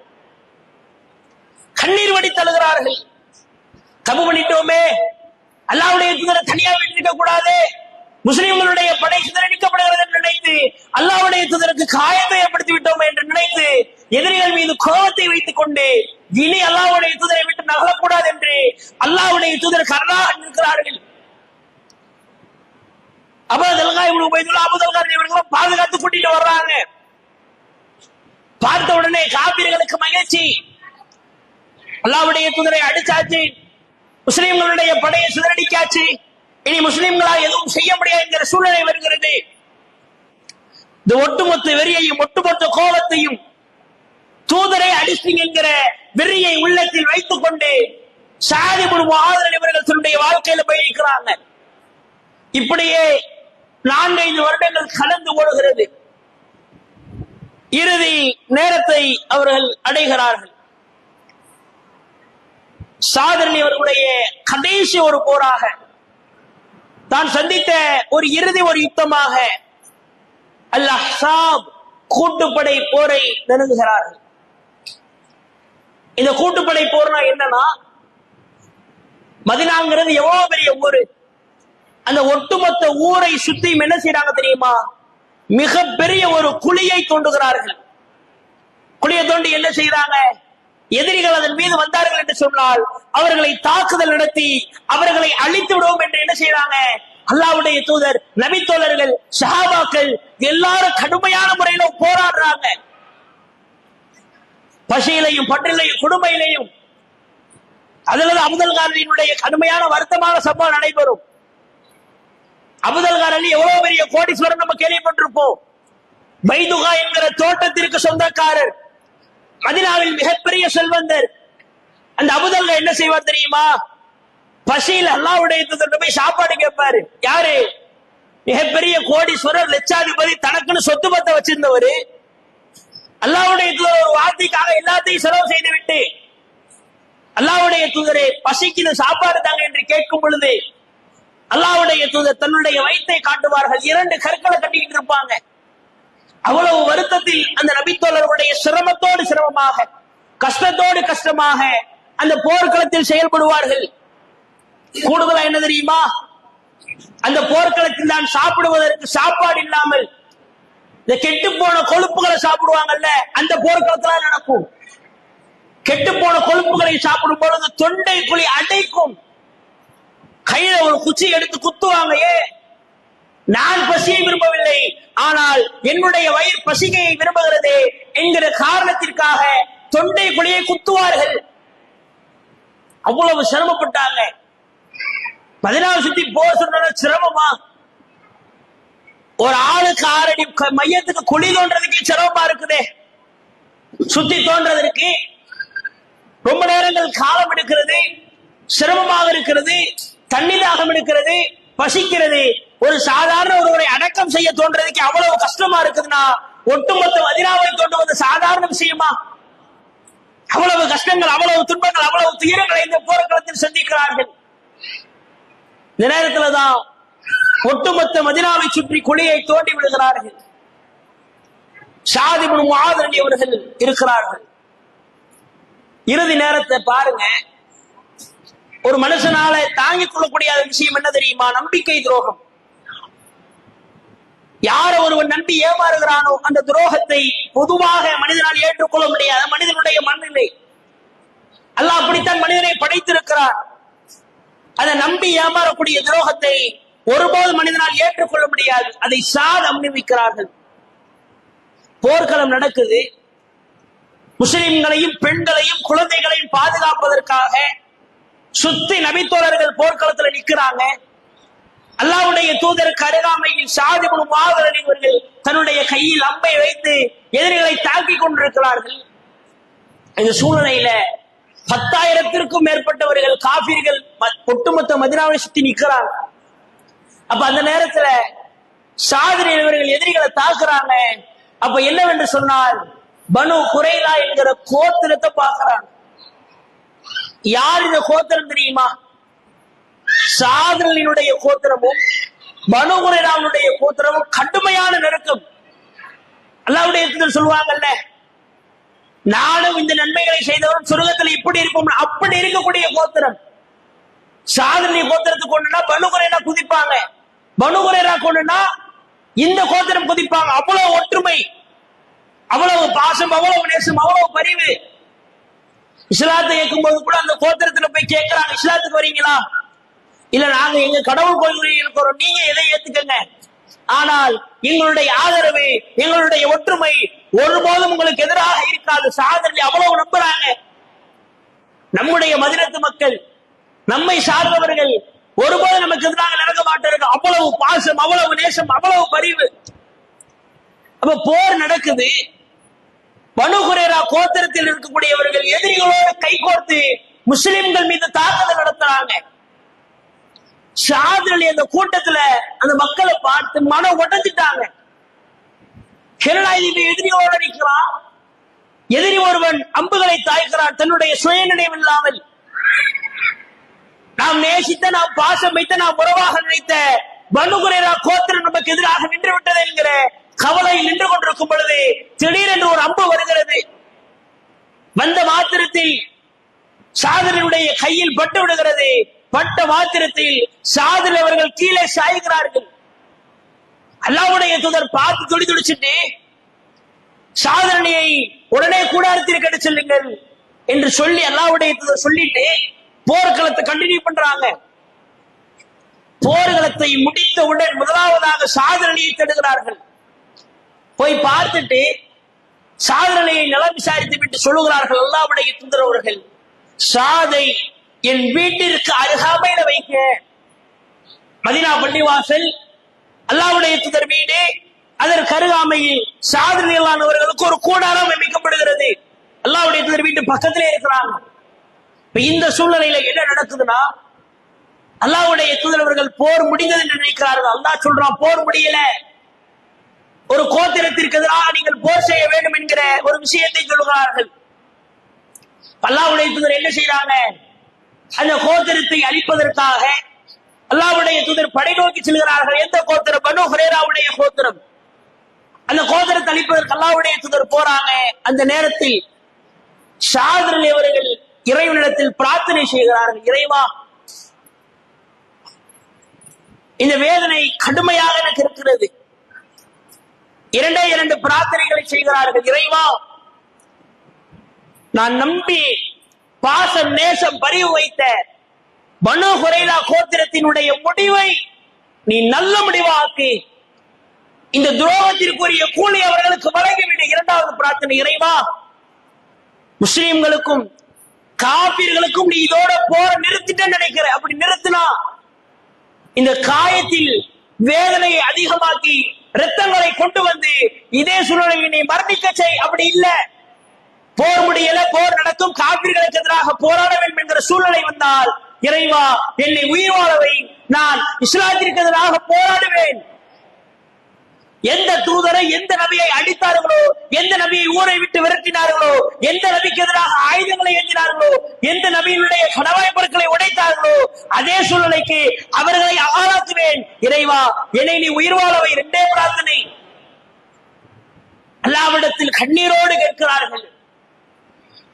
கண்ணீர் வடித்து அழுகிறார்கள். தப்பு பண்ணிட்டோமே, அல்லாஹ்வுடைய தூதரை தனியாக விட்டுவிட கூடாது, முஸ்லிம்களுடைய படை சிதறடிக்கப்படுகிறது என்று நினைத்து அல்லாஹ்வுடைய தூதருக்கு காயத்தை ஏற்படுத்தி விட்டோம் என்று நினைத்து எதிரிகள் மீது கோபத்தை வைத்துக் கொண்டு இனி அல்லாஹ்வுடைய தூதரை விட்டு நகரக்கூடாது என்று அல்லாஹ்வுடைய தூதர் கருணாக இருக்கிறார்கள். அபூ தல்ஹா இப்னு உபைதுல்லாஹ், அபூ தல்ஹா இவர்களும் பாதுகாத்து கூட்டிட்டு வர்றாங்க. பார்த்த உடனே காபிர்களுக்கு மகிழ்ச்சி, அல்லாஹ்வுடைய தூதரை அடிச்சாச்சு, முஸ்லிம்களுடைய படையை சிதறடிக்காச்சு, இனி முஸ்லிம்களால் எதுவும் செய்ய முடியாது என்கிற சூழ்நிலை வருகிறது. இந்த ஒட்டுமொத்த வெறியையும் ஒட்டுமொத்த கோபத்தையும் தூதரை அடிச்சிங்க என்கிற வெறியை உள்ளத்தில் வைத்துக் கொண்டு ஸஅத் இப்னு முஆத் அவர்கள் தன்னுடைய வாழ்க்கையில பயணிக்கிறாங்க. இப்படியே 4-5 வருடங்கள் கடந்து ஓடுகிறது. இறுதி நேரத்தை அவர்கள் அடைகிறார்கள். ஸஅத் அலி அவர்களுடைய கடைசி ஒரு போராக தான் சந்தித்த ஒரு இறுதி ஒரு யுத்தமாக அல் அஹ்ஸாப் கூட்டுப்படை போரை நெருங்குகிறார்கள். இந்த கூட்டுப்படை போர்னா என்னன்னா, மதீனாங்கிறது எவ்வளவு பெரிய ஊரு, அந்த ஒட்டுமொத்த ஊரை சுத்தி என்ன செய்யறாங்க தெரியுமா? மிக பெரிய ஒரு குழியை தோண்டுகிறார்கள். குழியை தோண்டி என்ன செய்யறாங்க? எதிரிகள் அதன் மீது வந்தார்கள் என்று சொன்னால் அவர்களை தாக்குதல் நடத்தி அவர்களை அழித்து விடுவோம் என்று என்ன செய்யறாங்க? அல்லாஹ்வுடைய தூதர், நபித்தோழர்கள், சஹாபாக்கள் எல்லாரும் கடுமையான முறையில போராடுறாங்க. பசியிலையும் பட்டிலையும் கொடுமையிலையும். அதில் அபுதல்காரனுடைய கடுமையான வருத்தமான சம்பவம் நடைபெறும். அபுதல்காரன் எவ்வளவு பெரிய கோடீஸ்வரன் நம்ம கேள்விப்பட்டிருப்போம். பைதுகா என்கிற தோட்டத்திற்கு சொந்தக்காரர், மதீனாவில் மிகப்பெரிய செல்வந்தர். அந்த அபுதல்கா என்ன செய்வார் தெரியுமா? பசியில் அல்லாஹ்வுடைய தூதர் போய் சாப்பாடு கேட்பாரு. யாரு? மிகப்பெரிய கோடீஸ்வரர், லட்சாதிபதி, தனக்குன்னு சொத்து பத்த வச்சிருந்தவர். அல்லாஹ்வுடைய தூதர் ஒரு வார்த்தைக்காக எல்லாத்தையும் செலவு செய்து விட்டு அல்லாஹ்வுடைய தூதரே பசிக்கு சாப்பாடு தாங்க என்று கேட்கும் பொழுது அல்லாஹ்வுடைய தூதர் தன்னுடைய வயிற்றை காட்டுவார்கள். 2 கற்களை கட்டிக்கிட்டு இருப்பாங்க. அவ்வளவு வருத்தத்தில் அந்த நபித்தோழர்களுடைய சிரமத்தோடு சிரமமாக, கஷ்டத்தோடு கஷ்டமாக அந்த போர்க்களத்தில் செயல்படுவார்கள். கூடுதலா என்ன தெரியுமா? அந்த போர்க்களத்தில் தான் சாப்பிடுவதற்கு சாப்பாடு இல்லாமல் இந்த கெட்டு போன கொழுப்புகளை சாப்பிடுவாங்கல்ல, அந்த போர்க்களத்துல நடக்கும். கெட்டு போன கொழுப்புகளை சாப்பிடும் பொழுது தொண்டை குழி அடைக்கும். கையில ஒரு குச்சி எடுத்து குத்துவாங்க. நான் பசியை விரும்பவில்லை, ஆனால் என்னுடைய வயிறு பசிகையை விரும்புகிறது என்கிற காரணத்திற்காக தொண்டை குழியை குத்துவார்கள். அவ்வளவு சிரமப்பட்டாங்க. 14 சுத்தி போக சொன்ன சிரமமா? ஒரு ஆளுக்கு 6 அடி மையத்துக்கு குழி தோன்றதுக்கு சிரமமா இருக்குதே. சுத்தி தோன்றதற்கு ரொம்ப நேரங்கள் காலம் எடுக்கிறது, சிரமமாக இருக்கிறது, தண்ணி தாகம் எடுக்கிறது, பசிக்கிறது. ஒரு சாதாரண ஒருவரை அடக்கம் செய்ய தோன்றதுக்கு அவ்வளவு கஷ்டமா இருக்குதுன்னா ஒட்டுமொத்த மதீனாவை தோன்று வந்த சாதாரண விஷயமா? அவ்வளவு கஷ்டங்கள், அவ்வளவு துன்பங்கள், அவ்வளவு துயரங்களை இந்த போர்க்களத்தில் சந்திக்கிறார்கள். இந்த நேரத்தில் தான் ஒட்டுமொத்த மதீனாவை சுற்றி குழியை தோண்டி விடுகிறார்கள். ஸஅத் இப்னு முஆத் அவர்கள் இருக்கிறார்கள். இறுதி நேரத்தை பாருங்க. ஒரு மனுஷனால தாங்கிக் கொள்ளக்கூடிய விஷயம் என்ன தெரியுமா? நம்பிக்கை துரோகம். யார ஒருவன் நம்பி ஏமாறுகிறானோ அந்த துரோகத்தை பொதுவாக மனிதனால் ஏற்றுக்கொள்ள முடியாது. மனிதனுடைய மனநிலை. அல்லாஹ் அப்படித்தான் மனிதனை படைத்திருக்கிறார். அதை நம்பி ஏமாறக்கூடிய துரோகத்தை ஒருபோது மனிதனால் ஏற்றுக்கொள்ள முடியாது. அதை ஸஅத் அனுபவிக்கிறார்கள். போர்க்களம் நடக்குது. முஸ்லிம்களையும் பெண்களையும் குழந்தைகளையும் பாதுகாப்பதற்காக சுத்தி நபித்தோழர்கள் போர்க்களத்தில் நிற்கிறாங்க. அல்லாஹ்வுடைய தூதருக்கு அருகாமையில் ஸஅத் இப்னு முஆத் அவர்கள் தன்னுடைய கையில் அம்பை வைத்து எதிரிகளை தாக்கிக் கொண்டிருக்கிறார்கள். இந்த சூழ்நிலையில 10,000த்திற்கும் மேற்பட்டவர்கள் காஃபிர்கள் ஒட்டுமொத்த மதீனாவை சுத்தி நிற்கிறாங்க. அப்ப அந்த நேரத்துல ஸஅத் அவர்கள் எதிரிகளை தாக்குறாங்க. அப்ப என்னவென்று சொன்னால் பனு குரைலா என்கிற கோத்திரத்தை பார்க்கிறாங்க. யார் இந்த கோத்திரம் தெரியுமா? ஸஅத்னுடைய கோத்திரமும் பனு குரைலாவுடைய கோத்திரமும் கடுமையான நெருக்கம். அல்லாஹ்வுடைய தூதர் சொல்வாங்கல்ல, நானும் இந்த நன்மைகளை செய்தவரும் சொர்க்கத்தில் இப்படி இருப்போம். அப்படி இருக்கக்கூடிய கோத்திரம். ஸஅத்னுடைய கோத்திரத்துக்கு கொண்டுனா பனு குரைலா குதிப்பாங்க, பனு குரைலா கொண்டுனா இந்த கோத்திரம் குதிப்பாங்க. அவ்வளவு ஒற்றுமை, அவ்வளவு பாசம், அவ்வளவு நேசம், அவ்வளவு பரிவு. இஸ்லாத்தை ஏற்கும்போது கூட அந்த கோத்திரத்துல போய் கேட்கிறாங்க, இஸ்லாத்துக்கு வரீங்களா? இல்ல, நாங்க எங்க கடவுள் கோயில் இருக்கிறோம், நீங்க எதை ஏத்துக்கங்க. ஆனால் எங்களுடைய ஆதரவு, எங்களுடைய ஒற்றுமை ஒருபோதும் உங்களுக்கு எதிராக இருக்காது. ஸஅத் அவ்வளவு நம்புறாங்க. நம்முடைய மதீனத்து மக்கள், நம்மை சார்ந்தவர்கள் ஒருபோதும் நமக்கு எதிராக நடக்க மாட்டார்கள். அவ்வளவு பாசம், அவ்வளவு நேசம், அவ்வளவு பரிவு. அப்ப போர் நடக்குது. பனு குரைலா கோத்திரத்தில் இருக்கக்கூடியவர்கள் எதிரிகளோடு கைகோர்த்து முஸ்லிம்கள் மீது தாக்குதல் நடத்துறாங்க. ஸஅத் அந்த கூட்டத்துல அந்த மக்களை பார்த்து மனம் உடைஞ்சிட்டாங்க. எதிரிகளோடு நிற்கிறான். எதிரி ஒருவன் அம்புகளை தாய்க்கிறான் தன்னுடைய சுய நினைவில்லாமல். நாம் நேசித்த, நாம் பாசம் வைத்த, நாம் உறவாக நினைத்த பனு குரைலா கோத்திரம் நமக்கு எதிராக நின்று விட்டது என்கிற கவலையில் நின்று கொண்டிருக்கும் பொழுது திடீரென்று ஒரு அம்பு வருகிறது. வந்த மாத்திரத்தில் ஸஅத்னுடைய கையில் பட்டு விடுகிறது. பட்ட மாத்திரத்தில் ஸஅத் அவர்கள் கீழே சாய்கிறார்கள். அல்லாஹ்வுடைய தூதர் பார்த்து துடி துடிச்சிட்டு ஸஅத் உடனே கூடாரத்திற்கு எடுத்து செல்லுங்கள் என்று சொல்லி அல்லாஹ்வுடைய தூதர் சொல்லிட்டு போர்க்களத்தை கண்டினியூ பண்றாங்க. போர்க்களத்தை முடித்தவுடன் முதலாவதாக சாத் அலியை தேடுகிறார்கள். போய் பார்த்துட்டு சாத் அலியை நலம் விசாரித்து விட்டு சொல்லுகிறார்கள், அல்லாஹ்வுடைய தூதர் அவர்கள், சாதை என் வீட்டிற்கு அருகாமையில வைக்க. மதீனா பள்ளிவாசல் அல்லாஹ்வுடைய தூதர் வீடு, அதற்கு அருகாமையில் சாத் ரலியல்லாஹு அவர்களுக்கு ஒரு கூடாரம் அமைக்கப்படுகிறது. அல்லாஹ்வுடைய தூதர் வீட்டு பக்கத்திலே இருக்கிறாங்க. இப்ப இந்த சூழ்நிலையில என்ன நடக்குதுன்னா, அல்லாஹ்வுடைய தூதரவர்கள் போர் முடிந்தது என்று நினைக்கிறார்கள். அல்லாஹ் சொல்றான், போர் முடியல, ஒரு கோத்திரத்திற்கு எதிராக நீங்கள் போர் செய்ய வேண்டும் என்கிற ஒரு விஷயத்தை சொல்லுகிறார்கள். அல்லாஹ்வுடைய தூதர் என்ன செய்யறாங்க, அந்த கோத்திரத்தை அழிப்பதற்காக அல்லாஹ்வுடைய தூதர் படை நோக்கி செல்கிறார்கள். எந்த கோத்திரம்? பனூ ஹுரைராவுடைய கோத்திரம். அந்த கோத்திரத்தை அழிப்பதற்கு அல்லாஹ்வுடைய தூதர் போறாங்க. அந்த நேரத்தில் சாத் அலி அவர்கள் இறைவனிடத்தில் பிரார்த்தனை செய்கிறார்கள், இறைவா, இந்த வேதனை கடுமையாக எனக்கு இருக்கிறது. இரண்டு பிரார்த்தனைகளை செய்கிறார்கள். இறைவா, நான் நம்பி பாசம் நேசம் பரிவு வைத்த பனூ ஹுரைரா கோத்திரத்தினுடைய முடிவை நீ நல்ல முடிவாக்கி இந்த துரோகத்திற்குரிய கூலி அவர்களுக்கு வழங்கிவிடு. இரண்டாவது பிரார்த்தனை, இறைவா, முஸ்லிம்களுக்கும் காபிர்களுக்கும் நீ இதோட போற நிறுத்திட்டேன்னு நினைக்கிற, அப்படி நிறுத்தினா இந்த காயத்தில் வேதனையை அதிகமாக்கி ரத்தங்களை கொண்டு வந்து இதே சூழ்நிலையை நீ மரணிக்க செய். அப்படி இல்ல, போர் முடியல, போர் நடக்கும், காபிர்களுக்கு எதிராக போராட வேண்டும் என்கிற சூழ்நிலை வந்தால் இறைவா என்னை உயிர் வாழவை, நான் இஸ்லாத்திற்கு எதிராக போராடுவேன். எந்த தூதரை எந்த நபியை அடித்தார்களோ, எந்த நபியை ஊரை விட்டு விரட்டினார்களோ, எந்த நபிக்கு எதிராக ஆயுதங்களை ஏற்றினார்களோ, எந்த நபியினுடைய கணவாய் பொருட்களை உடைத்தார்களோ, அதே சூழ்நிலைக்கு அவர்களை ஆளாக்குவேன். இறைவா, என்னை நீ உயிர் வாழவை. இரண்டே பிரார்த்தனை. அல்லாஹ்விடத்தில் கண்ணீரோடு கேட்கிறார்கள்.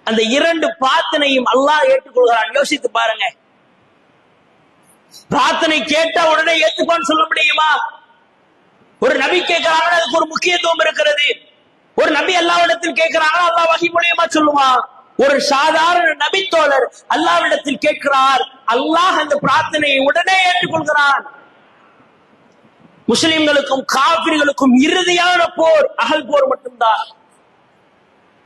அந்த இரண்டு பிரார்த்தனையும் அல்லாஹ் ஏற்றுக்கொள்கிறான். யோசித்து பாருங்க, பிரார்த்தனை கேட்டா உடனே ஏற்றுப்பான்னு சொல்ல முடியுமா? ஒரு நபி கேட்கிறாங்க, அதுக்கு ஒரு முக்கியத்துவம் இருக்கிறது. ஒரு நபி அல்லாஹ்விடத்தில் கேட்கிறாங்க, அல்லாஹ் வஹி மூலமா சொல்லுவான். ஒரு சாதாரண நபி தோழர் அல்லாஹ்விடத்தில் கேட்கிறார், அல்லாஹ் அந்த பிரார்த்தனையை உடனே ஏற்றுக்கொள்கிறான். முஸ்லிம்களுக்கும் காபிர்களுக்கும் இறுதியான போர் அகல் போர் மட்டும்தான்.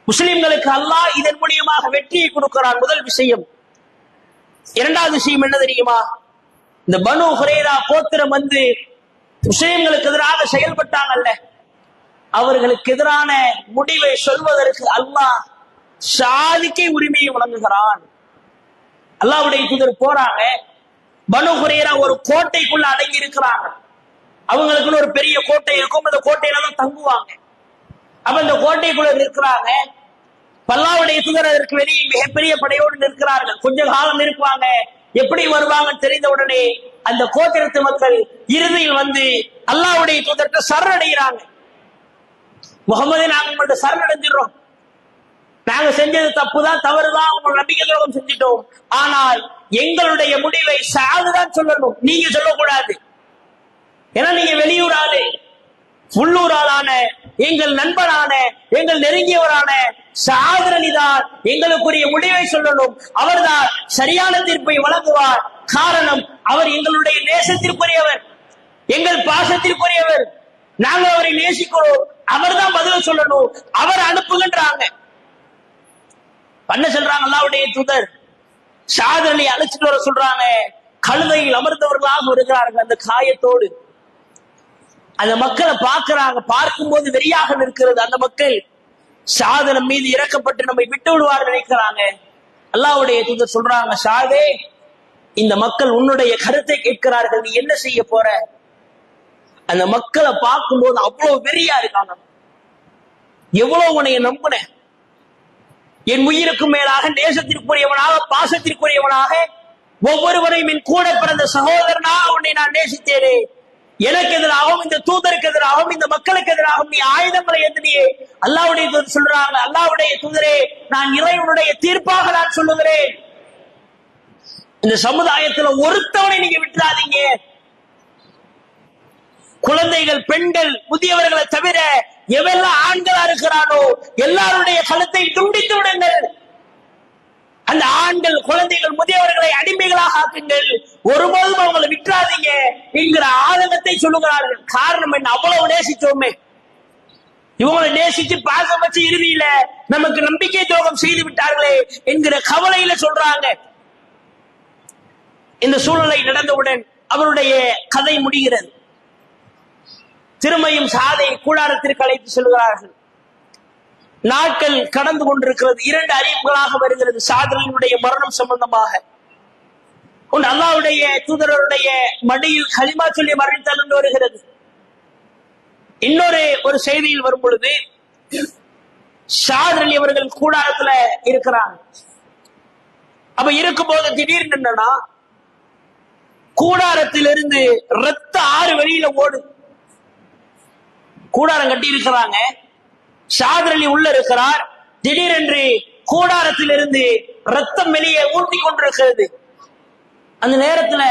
முஸ்லிம்களுக்கு அல்லாஹ் இதன் மூலியமாக வெற்றியை கொடுக்கிறான். முதல் விஷயம். இரண்டாவது விஷயம் என்ன தெரியுமா? இந்த பனூ ஹுரைரா கோத்திரம் வந்து முஸ்லிம்களுக்கு எதிராக செயல்பட்டாங்கல்ல, அவர்களுக்கு எதிரான முடிவை சொல்வதற்கு அல்லாஹ் சாதிக்கை உரிமையை வழங்குகிறான். அல்லாஹ்வுடைய தூதர் போறாங்க. பனூ ஹுரைரா ஒரு கோட்டைக்குள்ள அடங்கி இருக்கிறாங்க. அவங்களுக்குன்னு ஒரு பெரிய கோட்டை இருக்கும். அந்த கோட்டையில தான் தங்குவாங்க. அப்ப அந்த கோட்டைக்குள்ள நிற்கிறாங்க. அல்லாஹ்வுடைய தூதர் அதற்கு வெளியே மிகப்பெரிய படையோடு நிற்கிறார்கள். கொஞ்ச காலம் இருப்பாங்க. எப்படி வருவாங்கன்னு தெரிந்த உடனே அந்த கோத்திரத்து மக்கள் இறுதியில் வந்து அல்லாஹ்வுடைய தூதர்கிட்ட சரணடைகிறாங்க. முகமது, நாங்க உங்கள்ட்ட சரணடைஞ்சிடறோம். நாங்க செஞ்சது தப்புதான், தவறுதான், உங்க நம்பிக்கை துரோகம் செஞ்சிட்டோம். ஆனால் எங்களுடைய முடிவை சாதுதான் சொல்லணும், நீங்க சொல்லக்கூடாது. ஏன்னா நீங்க வெளியூர் ஆளு, உள்ளூர் ஆளான எங்கள் நண்பனான எங்கள் நெருங்கியவரான சாத் அலி தான் எங்களுக்குரிய முடிவை சொல்லணும். அவர்தான் சரியான தீர்ப்பை வழங்குவார். காரணம், அவர் எங்களுடைய நேசத்திற்குரியவர், எங்கள் பாசத்திற்குரியவர். நாங்க அவரை நேசிக்கிறோம். அவர் தான் பதில் சொல்லணும். அவர் அனுப்புகின்றாங்க. பண்ண சொல்றாங்க அல்லாஹ்வுடைய தூதர். சாத் அலி அழைச்சிட்டு வர சொல்றாங்க. கழுதையில் அமர்ந்தவர்களாக வருகிறார்கள். அந்த காயத்தோடு அந்த மக்களை பார்க்கிறாங்க. பார்க்கும்போது வெறியாக இருக்கிறது. அந்த மக்கள் சாதனம் மீது இறக்கப்பட்டு நம்மை விட்டு விடுவார் நினைக்கிறாங்க. அல்லாஹ்வுடைய தூதர் சொல்றாங்க, சாதே, இந்த மக்கள் உன்னுடைய கருத்தை கேட்கிறார்கள், நீ என்ன செய்ய போற? அந்த மக்களை பார்க்கும்போது அவ்வளவு வெறியா இருக்காங்க. எவ்வளவு உன்னைய நம்புன, என் உயிருக்கு மேலாக நேசத்திற்குரியவனாக பாசத்திற்குரியவனாக ஒவ்வொருவரையும் என் கூட பிறந்த சகோதரனாக உன்னை நான் நேசித்தேனே. எனக்கு எதிராகவும் இந்த தூதருக்கு எதிராகவும் இந்த மக்களுக்கு எதிராகவும் நீ ஆயுதங்களை ஏந்தினியே. அல்லாஹ்வுடைய தூதர் சொல்றாங்க, அல்லாஹ்வுடைய தூதரே, நான் இறைவனுடைய தீர்ப்பாக நான் சொல்லுகிறேன், இந்த சமுதாயத்துல ஒருத்தவனை நீங்க விட்டுறாதீங்க. குழந்தைகள், பெண்கள், முதியவர்களை தவிர எவெல்லாம் ஆண்களா இருக்கிறானோ எல்லாருடைய கழுத்தை துண்டித்து விடுங்கள். அந்த ஆண்கள், குழந்தைகள், முதியவர்களை அடிமைகளாக ஆக்குங்கள், ஒருபோதும் அவங்களை விட்டுறாதீங்க என்கிற ஆதங்கத்தை சொல்லுகிறார்கள். காரணம் என்ன? அவ்வளவு நேசிச்சோமே. இவங்களை நேசிச்சு பாசம் வச்சு இறுதியில நமக்கு நம்பிக்கை துரோகம் செய்து விட்டார்களே என்கிற கவலையில சொல்றாங்க. இந்த சூழ்நிலை நடந்தவுடன் அவருடைய கதை முடிகிறது. திரும்பியும் சாதை கூடாரத்திற்கு அழைத்து செல்கிறார்கள். நாட்கள் கடந்து கொண்டிருக்கிறது. 2 அறிவிப்புகளாக வருகிறது சாதலினுடைய மரணம் சம்பந்தமாக. அல்லாஹ்வுடைய தூதருடைய மடியில் கலிமா சொல்லி மரணித்தால் என்று வருகிறது. இன்னொரு செய்தியில் வரும் பொழுது ஷாத் அலி அவர்கள் கூடாரத்துல இருக்கிறாங்க. அப்ப இருக்கும்போது திடீர்னு என்னன்னா, கூடாரத்திலிருந்து ரத்த ஆறு வெளியில ஓடு. கூடாரம் கட்டி இருக்கிறாங்க, ஷாத் அலி உள்ள இருக்கிறார். திடீரென்று கூடாரத்திலிருந்து ரத்தம் வெளியே ஊட்டி கொண்டிருக்கிறது. அந்த நேரத்துல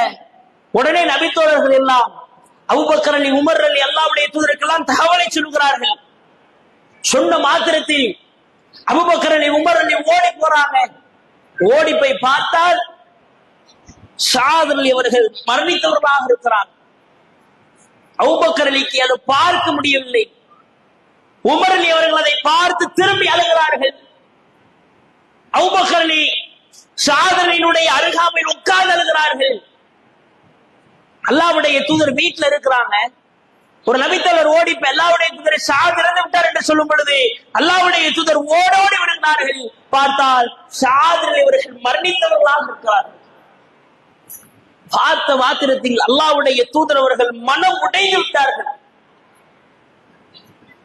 உடனே நபித்தோழர்கள் எல்லாம் அபூபக்கர் அலி, உமர் அலி, அல்லாஹ்வுடைய தூதருக்கெல்லாம் தகவலை சொல்கிறார்கள். சொன்ன மாத்திரத்தில் அபூபக்கர் அலி, உமர் அலி ஓடி போறாங்க. ஓடி போய் பார்த்தால் ஷாத் அலி அவர்கள் மரணித்தவர்களாக இருக்கிறார். அபூபக்கர் அலிக்கு அதை பார்க்க முடியவில்லை. உமர் அலி அவர்கள் அதை பார்த்து திரும்பி அழுகிறார்கள். அபூபக்கர் அலி ஷாத் அலியினுடைய அருகாமையில் உட்கார்ந்து அழுகிறார்கள். அல்லாஹ்வுடைய தூதர் வீட்டுல இருக்கிறாங்க. ஒரு நபித்தோழர் ஓடி போய் அல்லாஹ்வுடைய தூதரை ஷாத் இறந்து விட்டார் என்று சொல்லும் பொழுது அல்லாஹ்வுடைய தூதர் ஓடோடி வருகிறார்கள். பார்த்தால் ஷாத் அலி அவர்கள் மரணித்தவர்களாக இருக்கிறார்கள். பார்த்த மாத்திரத்தில் அல்லாஹ்வுடைய தூதர் அவர்கள் மனம் உடைந்து விட்டார்கள்.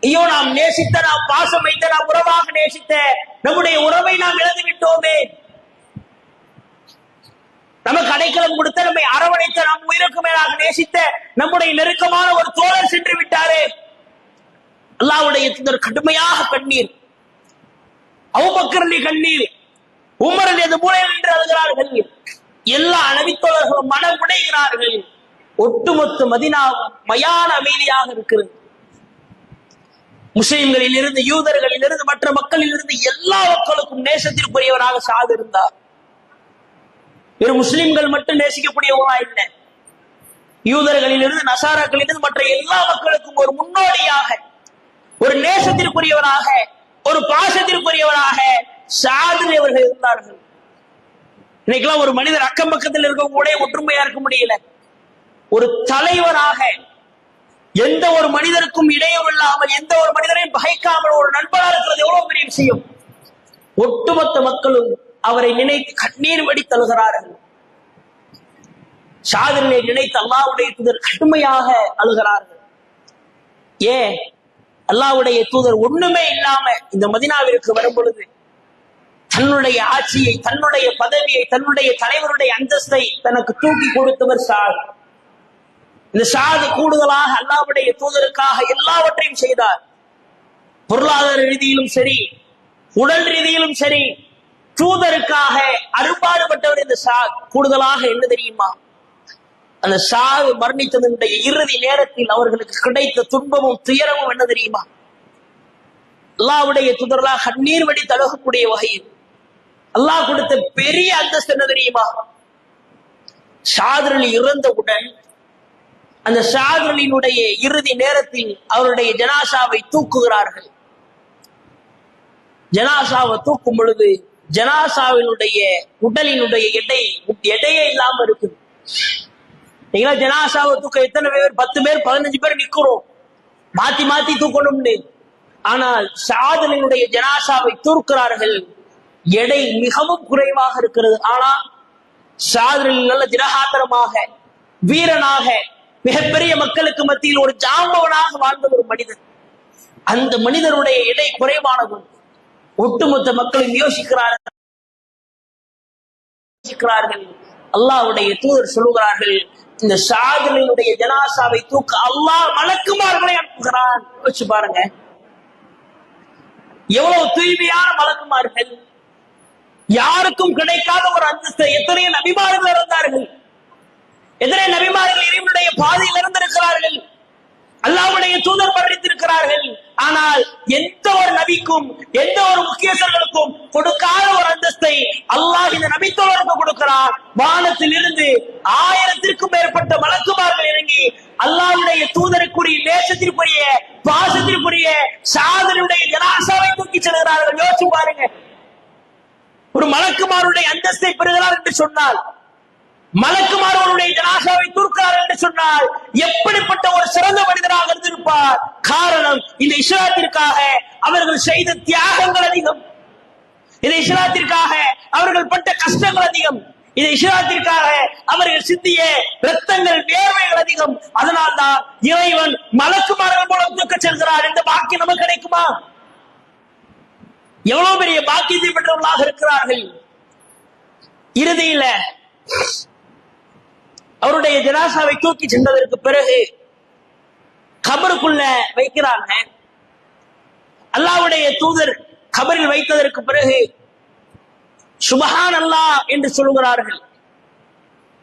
ஐயோ, நாம் நேசித்த, நாம் பாசம் வைத்த, நாம் உறவாக நேசித்த நம்முடைய உறவை நாம் இழந்து விட்டோமே. நமக்கு அடைக்கலம் கொடுத்த, நம்மை அரவணைத்த, நம் உயிருக்கு மேலாக நேசித்த நம்முடைய நெருக்கமான ஒரு தோழர் சென்று விட்டாரே. அல்லாஹ்வுடைய தூதர் கடுமையாக கண்ணீர், அபூபக்கர் அலி கண்ணீர், உமர் அலி அது மூலையில் நின்று அழுகிறார்கள். எல்லா நபித்தோழர்களும் மனம் உடைகிறார்கள். ஒட்டுமொத்த மதீனாவும் மயான அமைதியாக இருக்கிறது. முஸ்லிம்களில் இருந்து, யூதர்களில் இருந்து, மற்ற மக்களில் இருந்து எல்லா மக்களுக்கும் நேசத்திற்குரியவராக ஷாத் இருந்தார். வெறும் முஸ்லிம்கள் மட்டும் நேசிக்கக்கூடியவங்களா இல்லை, யூதர்களில் இருந்து, நசாராக்களில் இருந்து மற்ற எல்லா மக்களுக்கும் ஒரு முன்னோடியாக, ஒரு நேசத்திற்குரியவராக, ஒரு பாசத்திற்குரியவராக ஷாத் அலி அவர்கள் இருந்தார்கள். இன்னைக்கெல்லாம் ஒரு மனிதர் அக்கம் பக்கத்தில் இருக்கவங்க கூட ஒற்றுமையா இருக்க முடியல. ஒரு தலைவராக எந்த ஒரு மனிதருக்கும் இடையும் இல்லாமல், எந்த ஒரு மனிதரையும் பகைக்காமல் ஒரு நண்பராக இருக்கிறது எவ்வளவு பெரிய விஷயம். ஒட்டுமொத்த மக்களும் அவரை நினைத்து கண்ணீர் வடித்து அழுகிறார்கள். ஷாத் அலியை நினைத்து அல்லாஹ்வுடைய தூதர் கடுமையாக அழுகிறார்கள். ஏன்? அல்லாஹ்வுடைய தூதர் ஒண்ணுமே இல்லாம இந்த மதீனாவிற்கு வரும் பொழுது தன்னுடைய ஆட்சியை, தன்னுடைய பதவியை, தன்னுடைய தலைவருடைய அந்தஸ்தை தனக்கு தூக்கி கொடுத்தவர் ஷாத். இந்த ஷாத் கூடுதலாக அல்லாஹ்வுடைய தூதருக்காக எல்லாவற்றையும் செய்தார். பொருளாதார ரீதியிலும் சரி, உடல் ரீதியிலும் சரி, தூதருக்காக அரும்பாடுபட்டவர் இந்த ஷாத். கூடுதலாக என்ன தெரியுமா? அந்த ஷாத் மரணித்ததனுடைய இறுதி நேரத்தில் அவர்களுக்கு கிடைத்த துன்பமும் துயரமும் என்ன தெரியுமா? அல்லாஹ்வுடைய தூதர்களாக கண்ணீர் வடி தழுகக்கூடிய வகையில் அல்லாஹ் கொடுத்த பெரிய அந்தஸ்து என்ன தெரியுமா? ஷாத் அலி இறந்தவுடன் அந்த ஷாத் அலியினுடைய இறுதி நேரத்தில் அவருடைய ஜனாசாவை தூக்குகிறார்கள். ஜனாசாவை தூக்கும் பொழுது ஜனாசாவினுடைய உடலினுடைய எடையே இல்லாம இருக்குது. நீங்களா ஜனாசாவை தூக்க எத்தனை பேர்? 10 பேர் 15 பேர் நிக்கிறோம், மாத்தி மாத்தி தூக்கணும்னு. ஆனால் ஷாத் அலியினுடைய ஜனாசாவை தூக்குகிறார்கள். எடை மிகவும் குறைவாக இருக்கிறது. ஆனா ஷாத் அலி நல்ல திடகாத்திரமாக, வீரனாக, மிகப்பெரிய மக்களுக்கு மத்தியில் ஒரு ஜாம்பவனாக வாழ்ந்த ஒரு மனிதன். அந்த மனிதனுடைய எடை குறைவானதும் ஒட்டுமொத்த மக்களும் யோசிக்கிறார்கள். அல்லாஹ்வுடைய தூதர் சொல்லுகிறார்கள், இந்த ஷாத் அலியுடைய ஜனாசாவை தூக்க அல்லாஹ் மலக்குமார்களை அனுப்புகிறான். யோசிச்சு பாருங்க, எவ்வளவு தூய்மையான மலக்குமார்கள், யாருக்கும் கிடைக்காத ஒரு அந்தஸ்து. எத்தனை நபிமார்கள் இருந்தார்கள், எத்தனை நபிமார்கள் இறைவனுடைய பாதையில் இருந்திருக்கிறார்கள். அல்லாஹ்வுடைய தூதர் மரணித்திருக்கிறார். கொடுக்கிறார்கள். ஆனால் எந்த ஒரு நபிக்கும் எந்த ஒரு முக்கியஸ்தர்களுக்கும் கொடுக்காத ஒரு அந்தஸ்தை அல்லாஹ் இந்த நபித்தோழருக்கு கொடுக்கிறார். வானத்தில் இருந்து 1000க்கும் மேற்பட்ட மலக்குமார்கள் இறங்கி அல்லாஹ்வுடைய தூதருக்குரிய நேசத்திற்குரிய பாசத்திற்குரிய சாதனுடைய ஜனாசாவை தூக்கி செல்கிறார்கள். யோசிச்சு பாருங்க, ஒரு மலக்குமாருடைய அந்தஸ்தை பெறுகிறார் என்று சொன்னால், மலக்குமாரவருடைய ஜனாசாவை தூர்க்கிறார் என்று சொன்னால் எப்படிப்பட்ட ஒரு சிறந்த மனிதராக இருந்திருப்பார். காரணம், இந்த இஸ்லாத்திற்காக அவர்கள் செய்த தியாகங்கள் அதிகம், இந்த இஸ்லாத்திற்காக அவர்கள் பட்ட கஷ்டங்கள் அதிகம், இந்த இஸ்லாத்திற்காக அவர்கள் சிந்திய ரத்தங்கள் வேர்வைகள் அதிகம். அதனால்தான் இறைவன் மலக்குமார்கள் மூலம் தூக்க செல்கிறார். இந்த பாக்கியம் நமக்கு கிடைக்குமா? எவ்வளவு பெரிய பாக்கியத்தை பெற்றவர்களாக இருக்கிறார்கள். இறுதியில அவருடைய ஜனாசாவை தூக்கி சென்றதற்கு பிறகு கபருக்குள்ள வைக்கிறாங்க. அல்லாஹ்வுடைய தூதர் கபரில் வைத்ததற்கு பிறகு சுபஹான் அல்லாஹ் என்று சொல்லுகிறார்கள்.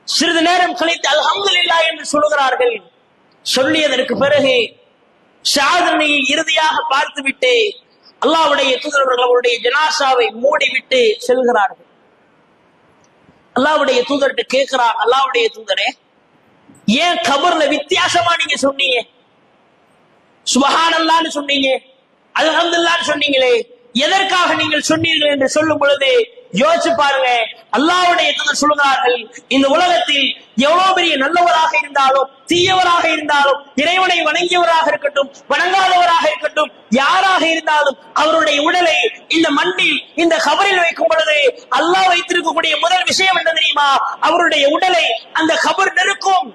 சிறிது நேரம் கழித்து அல்ஹம்துலில்லாஹ் என்று சொல்லுகிறார்கள். சொல்லியதற்கு பிறகு ஷாதனையை இறுதியாக பார்த்துவிட்டு அல்லாஹ்வுடைய தூதர் அவருடைய ஜனாசாவை மூடிவிட்டு செல்கிறார்கள். அல்லாஹ்வுடைய தூதர்கிட்ட கேட்கிறாங்க, அல்லாஹ்வுடைய தூதரே, ஏன் கபர்ல வித்தியாசமா நீங்க சொன்னீங்க? சுபஹான் அல்லாஹ்னு சொன்னீங்க, அல்ஹம்துலில்லாஹ் சொன்னீங்களே, எதற்காக நீங்கள் சொன்னீர்கள் என்று சொல்லும் பொழுது யோசிச்சு பாருங்க. அல்லாஹ்வுடைய தூதர் சொல்லுகிறார்கள், இந்த உலகத்தில் எவ்வளவு பெரிய நல்லவராக இருந்தாலும் தீயவராக இருந்தாலும் இறைவனை வணங்கியவராக இருக்கட்டும் வணங்காதவராக இருக்கட்டும் யாராக இருந்தாலும் அவருடைய உடலை இந்த மண்ணில் இந்த கபரில் வைக்கும் பொழுது அல்லாஹ் வைத்திருக்கக்கூடிய முதல் விஷயம் என்ன தெரியுமா? அவருடைய உடலை அந்த கபர் நெருக்கும்.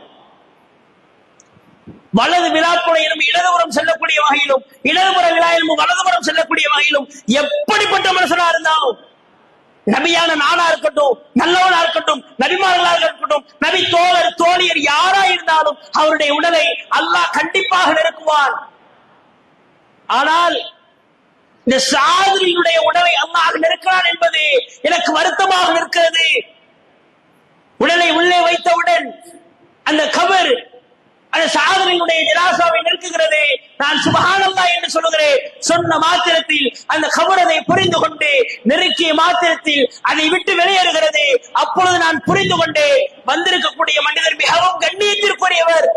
வலது விழாக்குடையிலும் இடதுபுறம் செல்லக்கூடிய வகையிலும் இடதுபுற விழாயிலும் வலதுபுறம் செல்லக்கூடிய வகையிலும் எப்படிப்பட்ட மனுஷனா இருந்தாலும், நபியான நானா இருக்கட்டும் நல்லவனா இருக்கட்டும் நபிமார்களாக இருக்கட்டும் நபி தோழர் தோழியர் யாரா இருந்தாலும் அவருடைய உடலை அல்லாஹ் கண்டிப்பாக நெருக்குவான். ஆனால் இந்த சாதுரியுடைய உடலை அல்லாஹ் நெருக்கிறான் என்பது எனக்கு வருத்தமாக இருக்கிறது. உடலை உள்ளே வைத்தவுடன் அந்த கபர் அந்த சாதனையுடைய ஜனாசாவை நிற்குகிறது. நான் சுபஹானல்லாஹ் என்று சொல்லுகிறேன். சொன்ன மாத்திரத்தில் அந்த கபர் அதை புரிந்து கொண்டு நெருக்கிய மாத்திரத்தில் அதை விட்டு வெளியேறுகிறது. அப்பொழுது நான் புரிந்து கொண்டு வந்திருக்கக்கூடிய மனிதர் மிகவும் கண்ணியத்திற்குரியவர்.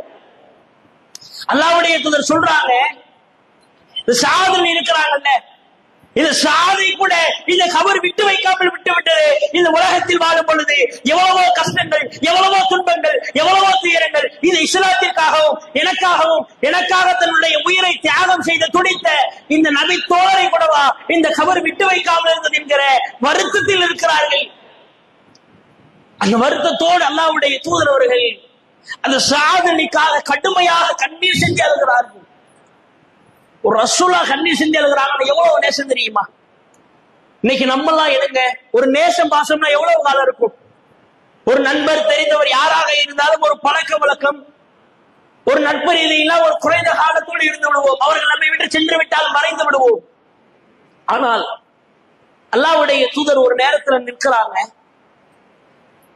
அல்லாஹ்வுடைய தூதர் சொல்றாங்க, சாதனை இருக்கிறாங்கல்ல, இந்த சாதை கூட இந்த கபர் விட்டு வைக்காமல் விட்டு விட்டது. இந்த உலகத்தில் வாழும் பொழுது எவ்வளவோ கஷ்டங்கள் எவ்வளவோ துன்பங்கள் எவ்வளவோ துயரங்கள், இது இஸ்லாத்திற்காகவும் எனக்காக தன்னுடைய உயிரை தியாகம் செய்த துடித்த இந்த நபி தோழரை கூடவா இந்த கபர் விட்டு வைக்காமல் இருந்தது என்கிற வருத்தத்தில் இருக்கிறார்கள். அந்த வருத்தத்தோடு அல்லாஹ்வுடைய தூதர் அவர்கள் அந்த சாதனைக்காக கடுமையாக கண்ணீர் செஞ்சு அழுகிறார்கள். ஒரு ரசூலா கண்ணீர் செஞ்சு எழுதுறாங்க. எவ்வளவு நேசம் தெரியுமா? இன்னைக்கு நம்மெல்லாம் எடுங்க, ஒரு நேசம் பாசம்னா எவ்வளவு காலம் இருக்கும்? ஒரு நண்பர் தெரிந்தவர் யாராக இருந்தாலும் ஒரு பழக்க வழக்கம் ஒரு நட்பு ரீதியெல்லாம் ஒரு குறைந்த காலத்தோடு இருந்து விடுவோம். அவர்கள் நம்மை விட்டு சென்று விட்டால் மறைந்து விடுவோம். ஆனால் அல்லாஹ்வுடைய தூதர் ஒரு நேரத்தில் நிற்கிறாங்க.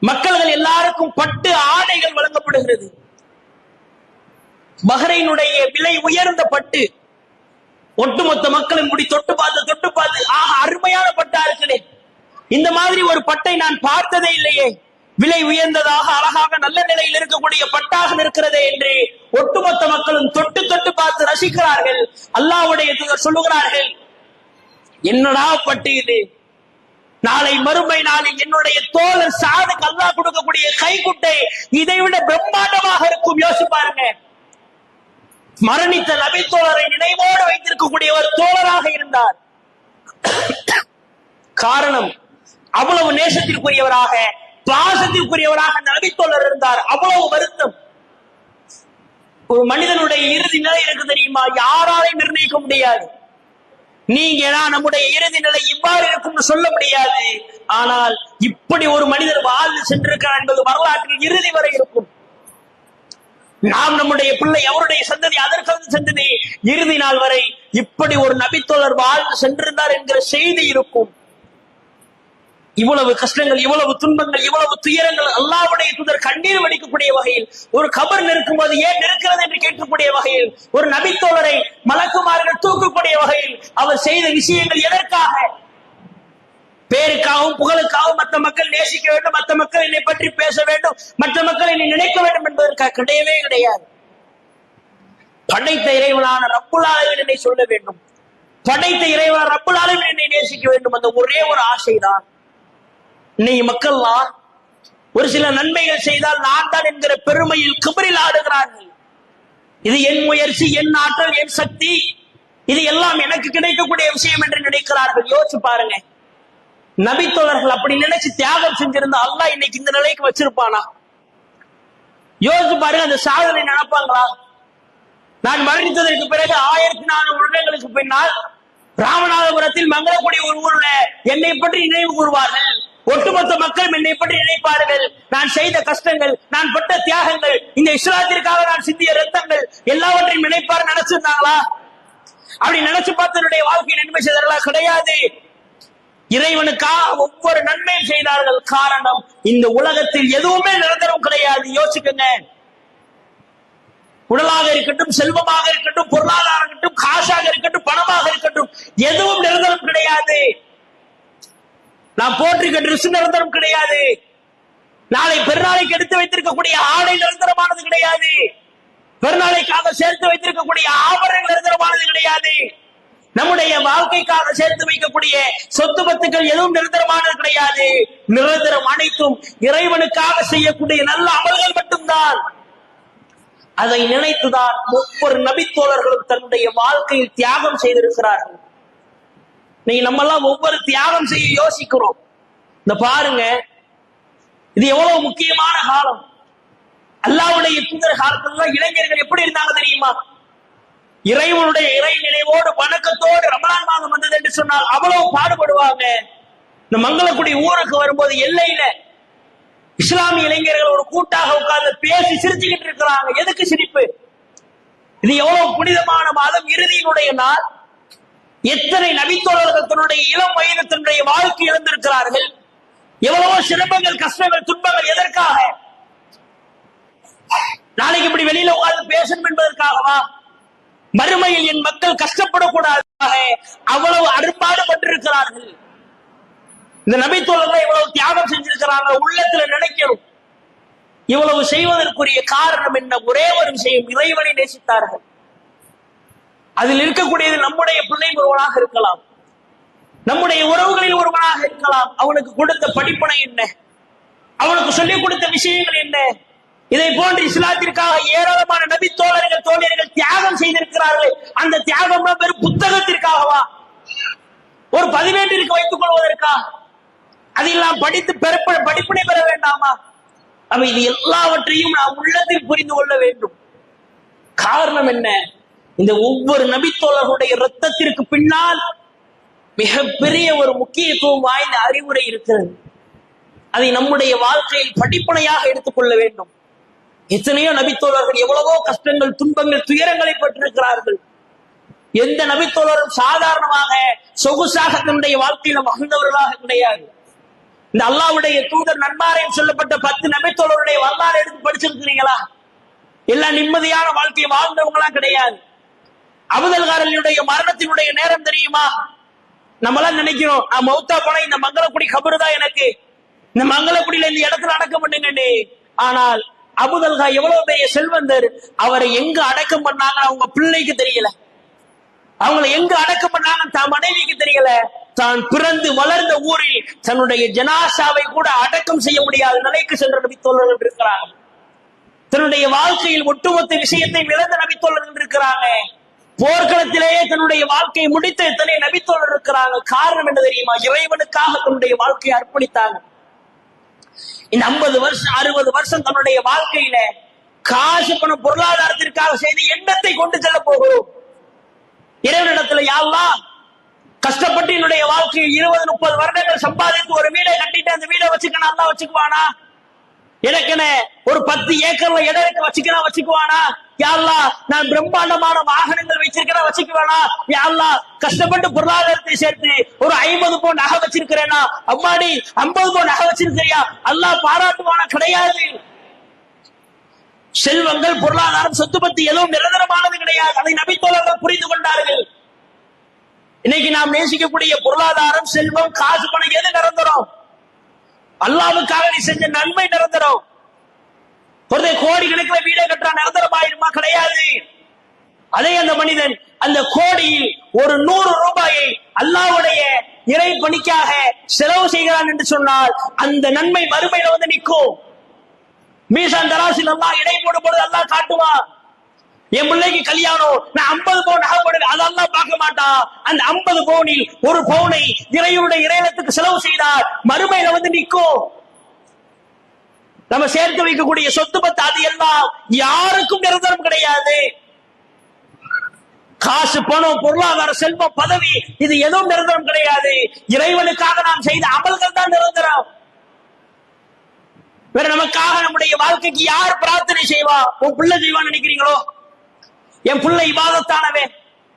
மக்கள்கள் எல்லாருக்கும் பட்டு ஆடைகள் வழங்கப்படுகிறது. பஹ்ரைனுடைய விலை உயர்ந்த பட்டு, ஒட்டுமொத்த மக்களும் முடி தொட்டு பார்த்து அருமையான பட்டா இருக்கிறே, இந்த மாதிரி ஒரு பட்டை நான் பார்த்ததே இல்லையே, விலை உயர்ந்ததாக அழகாக நல்ல நிலையில் இருக்கக்கூடிய பட்டாக இருக்கிறதே என்று ஒட்டுமொத்த மக்களும் தொட்டு பார்த்து ரசிக்கிறார்கள். அல்லாஹ்வுடைய தூதர் சொல்லுகிறார்கள், என்னடா பட்டு இது, நாளை மறுமை நாளில் என்னுடைய தோழர் சாதுக்கு அல்லாஹ் கொடுக்கக்கூடிய கைக்குட்டை இதைவிட பிரம்மாண்டமாக இருக்கும். யோசிச்சு பாருங்க. மரணித்த நபி தோழரை நினைவோடு வைத்திருக்கக்கூடிய ஒரு தோழராக இருந்தார். காரணம், அவ்வளவு நேசத்திற்குரியவராக பாசத்திற்குரியவராக நபி தோழர் இருந்தார். அவ்வளவு வருத்தம். ஒரு மனிதனுடைய இறுதி நிலை எனக்கு தெரியுமா? யாராலையும் நிர்ணயிக்க முடியாது. நீங்க நம்முடைய இறுதி நிலை இவ்வாறு இருக்கும் சொல்ல முடியாது. ஆனால் இப்படி ஒரு மனிதர் வாழ்ந்து சென்றிருக்கிறார் என்பது வரலாற்றில் இறுதி வரை இருக்கும். நாம் நம்முடைய பிள்ளை அவருடைய சந்ததி அதற்கு சந்ததி இறுதி நாள் வரை இப்படி ஒரு நபித்தோழர் வாழ்ந்து சென்றிருந்தார் என்கிற செய்தி இருக்கும். இவ்வளவு கஷ்டங்கள், இவ்வளவு துன்பங்கள், இவ்வளவு துயரங்கள், அல்லாஹ்வுடைய தூதர் கண்ணீர் வடிக்கக்கூடிய வகையில், ஒரு கபர் நிற்கும் போது ஏன் நிற்கிறது என்று கேட்கக்கூடிய வகையில், ஒரு நபித்தோழரை மலக்குமார்கள் தூக்கக்கூடிய வகையில் அவர் செய்த விஷயங்கள் எதற்காக? பேருக்காகவும் புகழுக்காகவும் மற்ற மக்கள் நேசிக்க வேண்டும், மற்ற மக்கள் என்னை பற்றி பேச வேண்டும், மற்ற மக்கள் என்னை நினைக்க வேண்டும் என்பதற்காக கிடையவே கிடையாது. படைத்த இறைவனான ரப்புல் ஆலமீன் என்னை சொல்ல வேண்டும், படைத்த இறைவனான ரப்புல் ஆலமீன் என்னை நேசிக்க வேண்டும், அந்த ஒரே ஒரு ஆசைதான். இன்னைக்கு மக்கள்லாம் ஒரு சில நன்மைகள் செய்தால் நான் தான் என்கிற பெருமையில் கிபரில் ஆடுகிறார்கள். இது என் முயற்சி, என் ஆற்றல், என் சக்தி, இது எல்லாம் எனக்கு கிடைக்கக்கூடிய விஷயம் என்று நினைக்கிறார்கள். யோசிச்சு பாருங்க, நபித்தோழர்கள் அப்படி நினைச்சு தியாகம் செஞ்சிருந்தா அல்லாஹ் இன்னைக்கு இந்த நிலைக்கு வச்சிருப்பானா? யோசிச்சு பாருங்க, அந்த சாதனை நினைப்பாங்களா? நான் மரணித்ததற்கு பிறகு 1400 வருடங்களுக்கு பின்னால் ராமநாதபுரத்தில் மங்களக்குடி ஒரு ஊர்ல என்னை பற்றி நினைவு கூறுவார்கள். ஒட்டுமொத்த மக்கள் என்னை பற்றி நினைப்பார்கள். நான் செய்த கஷ்டங்கள், நான் பட்ட தியாகங்கள், இந்த இஸ்லாத்திற்காக நான் சிந்திய ரத்தங்கள் எல்லாவற்றையும் நினைப்பார். நினைச்சிருந்தாங்களா? அப்படி நினைச்சு பார்த்தவருடைய வாழ்க்கை நன்மை செய்தார்களா? கிடையாது. இறைவனுக்காக ஒவ்வொரு நன்மையும் செய்தார்கள். காரணம், இந்த உலகத்தில் எதுவுமே நிரந்தரம் கிடையாது. யோசிக்குங்க, உடலாக இருக்கட்டும், செல்வமாக இருக்கட்டும், பொருளாதாரம் இருக்கட்டும், காசாக இருக்கட்டும், பணமாக இருக்கட்டும், எதுவும் நிரந்தரம் கிடையாது. நான் போட்டிருக்க ட்ரெஸ் நிரந்தரம் கிடையாது. நாளை பெருநாளைக்கு எடுத்து வைத்திருக்கக்கூடிய ஆடை நிரந்தரமானது கிடையாது. பெருநாளைக்காக சேர்த்து வைத்திருக்கக்கூடிய ஆபரணங்கள் நிரந்தரமானது கிடையாது. நம்முடைய வாழ்க்கைக்காக சேர்த்து வைக்கக்கூடிய சொத்து பத்துக்கள் எதுவும் நிரந்தரமானது கிடையாது. நிரந்தரம் அனைத்தும் இறைவனுக்காக செய்யக்கூடிய நல்ல அமல்கள் மட்டும்தான். அதை நினைத்துதான் ஒவ்வொரு நபித்தோழர்களும் தன்னுடைய வாழ்க்கையில் தியாகம் செய்திருக்கிறார்கள். நீங்க நம்ம எல்லாம் ஒவ்வொரு தியாகம் செய்ய யோசிக்கிறோம். இந்த பாருங்க, இது எவ்வளவு முக்கியமான காலம். அல்லாஹ்வுடைய தூதர் காலத்துல இளைஞர்கள் எப்படி இருந்தாங்க தெரியுமா? இறைவனுடைய இறை நினைவோடு வணக்கத்தோடு ரமலான் மாதம் வந்தது என்று சொன்னால் அவ்வளவு பாடுபடுவாங்க. இந்த மங்களக்குடி ஊருக்கு வரும்போது எல்லையில இஸ்லாமிய இளைஞர்கள் ஒரு கூட்டாக உட்கார்ந்து பேசி சிரிச்சுக்கிட்டு இருக்கிறாங்க. எதுக்கு சிரிப்பு? இது எவ்வளவு புனிதமான மாதம், இறுதியினுடைய நாள். எத்தனை நபித்தோழர்கள் தன்னுடைய இளம் வயது தன்னுடைய வாழ்க்கை இழந்திருக்கிறார்கள். எவ்வளவோ சிரமங்கள், கஷ்டங்கள், துன்பங்கள். எதற்காக? நாளைக்கு இப்படி வெளியில உட்கார்ந்து பேசணும் என்பதற்காகவா? மறுமையில் என் மக்கள் கஷ்டப்படக்கூடாது, அவ்வளவு அரும்பாடுபட்டிருக்கிறார்கள். இந்த நபித்தோழர்கள் இவ்வளவு தியாகம் செஞ்சிருக்கிறாங்க. உள்ளத்துல நினைக்கணும், இவ்வளவு செய்வதற்குரிய காரணம் என்ன? ஒரே ஒரு விஷயம், இறைவனை நேசித்தார்கள். அதில் இருக்கக்கூடியது நம்முடைய பிள்ளை ஒருவனாக இருக்கலாம், நம்முடைய உறவுகளில் ஒருவனாக இருக்கலாம். அவனுக்கு கொடுத்த படிப்பனை என்ன? அவனுக்கு சொல்லிக் கொடுத்த விஷயங்கள் என்ன? இதை போன்று இஸ்லாத்திற்காக ஏராளமான நபி தோழர்கள், தோழியர்கள் தியாகம் செய்திருக்கிறார்கள். அந்த தியாகம் வெறும் புத்தகத்திற்காகவா? ஒரு பதிவேட்டிற்கு வைத்துக் கொள்வதற்கா? அதெல்லாம் படித்து படிப்பினை பெற வேண்டாமா? அப்ப இது எல்லாவற்றையும் நாம் உள்ளத்தில் புரிந்து கொள்ள வேண்டும். காரணம் என்ன? இந்த ஒவ்வொரு நபித்தோழர்களுடைய இரத்தத்திற்கு பின்னால் மிகப்பெரிய ஒரு முக்கியத்துவம் வாய்ந்த அறிவுரை இருக்கிறது. அதை நம்முடைய வாழ்க்கையில் படிப்பனையாக எடுத்துக்கொள்ள வேண்டும். எத்தனையோ நபித்தோழர்கள் எவ்வளவோ கஷ்டங்கள், துன்பங்கள், துயரங்களை பெற்றிருக்கிறார்கள். எந்த நபித்தோழரும் சாதாரணமாக சொகுசாக தன்னுடைய வாழ்க்கையில மகிழ்ந்தவர்களாக கிடையாது. இந்த அல்லாஹ்வுடைய தூதர் நன்மாரையும் சொல்லப்பட்ட 10 நபித்தோழருடைய வரலாறு எடுத்து படிச்சிருக்கிறீங்களா? எல்லாம் நிம்மதியான வாழ்க்கையை வாழ்ந்தவங்களா கிடையாது. அபூதல்காரனுடைய மரணத்தினுடைய நேரம் தெரியுமா? நம்மளாம் நினைக்கிறோம், நான் மௌத்தா போனா இந்த மங்களக்குடி கபரு தான் எனக்கு, இந்த மங்களக்குடியில இந்த இடத்துல அடக்கம் பண்ணுங்க. ஆனால் அபூதல்கா எவ்வளவு பெரிய செல்வந்தர், அவரை எங்க அடக்கம் பண்ணாங்க அவங்க பிள்ளைக்கு தெரியல, அவங்களை எங்க அடக்கம் பண்ணாங்க தன் மனைவிக்கு தெரியல. தான் பிறந்து வளர்ந்த ஊரில் தன்னுடைய ஜனாசாவை கூட அடக்கம் செய்ய முடியாத நிலைக்கு சென்ற நபித்தோழர்கள் இருக்கிறாங்க. தன்னுடைய வாழ்க்கையில் ஒட்டுமொத்த விஷயத்தை இழந்த நபித்தோழர்கள் இருக்கிறாங்க. போர்க்களத்திலேயே தன்னுடைய வாழ்க்கையை முடித்த எத்தனை நபித்தோழர் இருக்கிறாங்க. காரணம் என்ன தெரியுமா? இறைவனுக்காக தன்னுடைய வாழ்க்கையை அர்ப்பணித்தாங்க. இந்த 50 வருஷம் 60 வருஷம் தன்னுடைய வாழ்க்கையில காசு பணம் பொருளாதாரத்திற்காக செய்த எண்ணத்தை கொண்டு செல்ல போகிறோம். இறைவனிடத்துல யா அல்லாஹ், கஷ்டப்பட்டு என்னுடைய வாழ்க்கையில் 20-30 வருடங்கள் சம்பாதித்து ஒரு வீடை கட்டிட்டு அந்த வீடை வச்சுக்கணும், அல்லாஹ் வச்சுக்குவானா? எனக்குன்னு ஒரு 10 ஏக்கர்ல இடம் வச்சுக்கிறேன், வச்சுக்குவானா? யா அல்லாஹ், நான் பிரம்மாண்டமான வாகனங்கள் வச்சிருக்கிறேன், வச்சுக்க வேணாம். யா அல்லாஹ் கஷ்டப்பட்டு பொருளாதாரத்தை சேர்த்து ஒரு 50 பவுன் நகை வச்சிருக்கிறேனா, அம்மாடி 50 பவுன் நகை வச்சிருக்கிறியா, அல்லாஹ் பாராட்டுவானா? கிடையாது. செல்வங்கள், பொருளாதாரம், சொத்து பத்தி எதுவும் நிரந்தரமானது கிடையாது. அதை நபித்தோழர்கள் புரிந்து கொண்டார்கள். இன்னைக்கு நாம் நேசிக்கக்கூடிய பொருளாதாரம், செல்வம், காசு, பணம் எது நிரந்தரம்? அல்லாஹ்வுக்காக நீ செஞ்ச நன்மை நிரந்தரம். ஒருத்தர் கோடி கணக்கில் வீடை கட்டுறா, நிரந்தரமாயிருமா? கிடையாது. அதே அந்த மனிதன் அந்த கோடியில் ஒரு 100 ரூபாயை அல்லாஹ்வுடைய இறை பணிக்காக செலவு செய்கிறான் என்று சொன்னால் அந்த நன்மை மறுமையில வந்து நிற்கும். மீசான் தராசில் அல்லாஹ் இடை போடும் பொழுது அல்லாஹ் காட்டுவான். என் பிள்ளைக்கு கல்யாணம், நான் 50 பவுன் நகை போடுங்க, அதெல்லாம் பார்க்க மாட்டான். அந்த 50 பவுனில் ஒரு பவுனை இறைவனுடைய இறைவனுக்கு செலவு செய்தால் மறுமையில வந்து நிற்கும். நம்ம சேர்த்து வைக்கக்கூடிய சொத்து பத்து அது எல்லாம் யாருக்கும் நிரந்தரம் கிடையாது. காசு, பணம், பொருளாதார, செல்வம், பதவி இது எதுவும் நிரந்தரம் கிடையாது. இறைவனுக்காக நாம் செய்த அமல்கள் தான் நிரந்தரம். வேற நமக்காக நம்முடைய வாழ்க்கைக்கு யார் பிரார்த்தனை செய்வா? உன் பிள்ளை செய்வான்னு நினைக்கிறீங்களோ? என் பிள்ளை இபாதத்தானவே,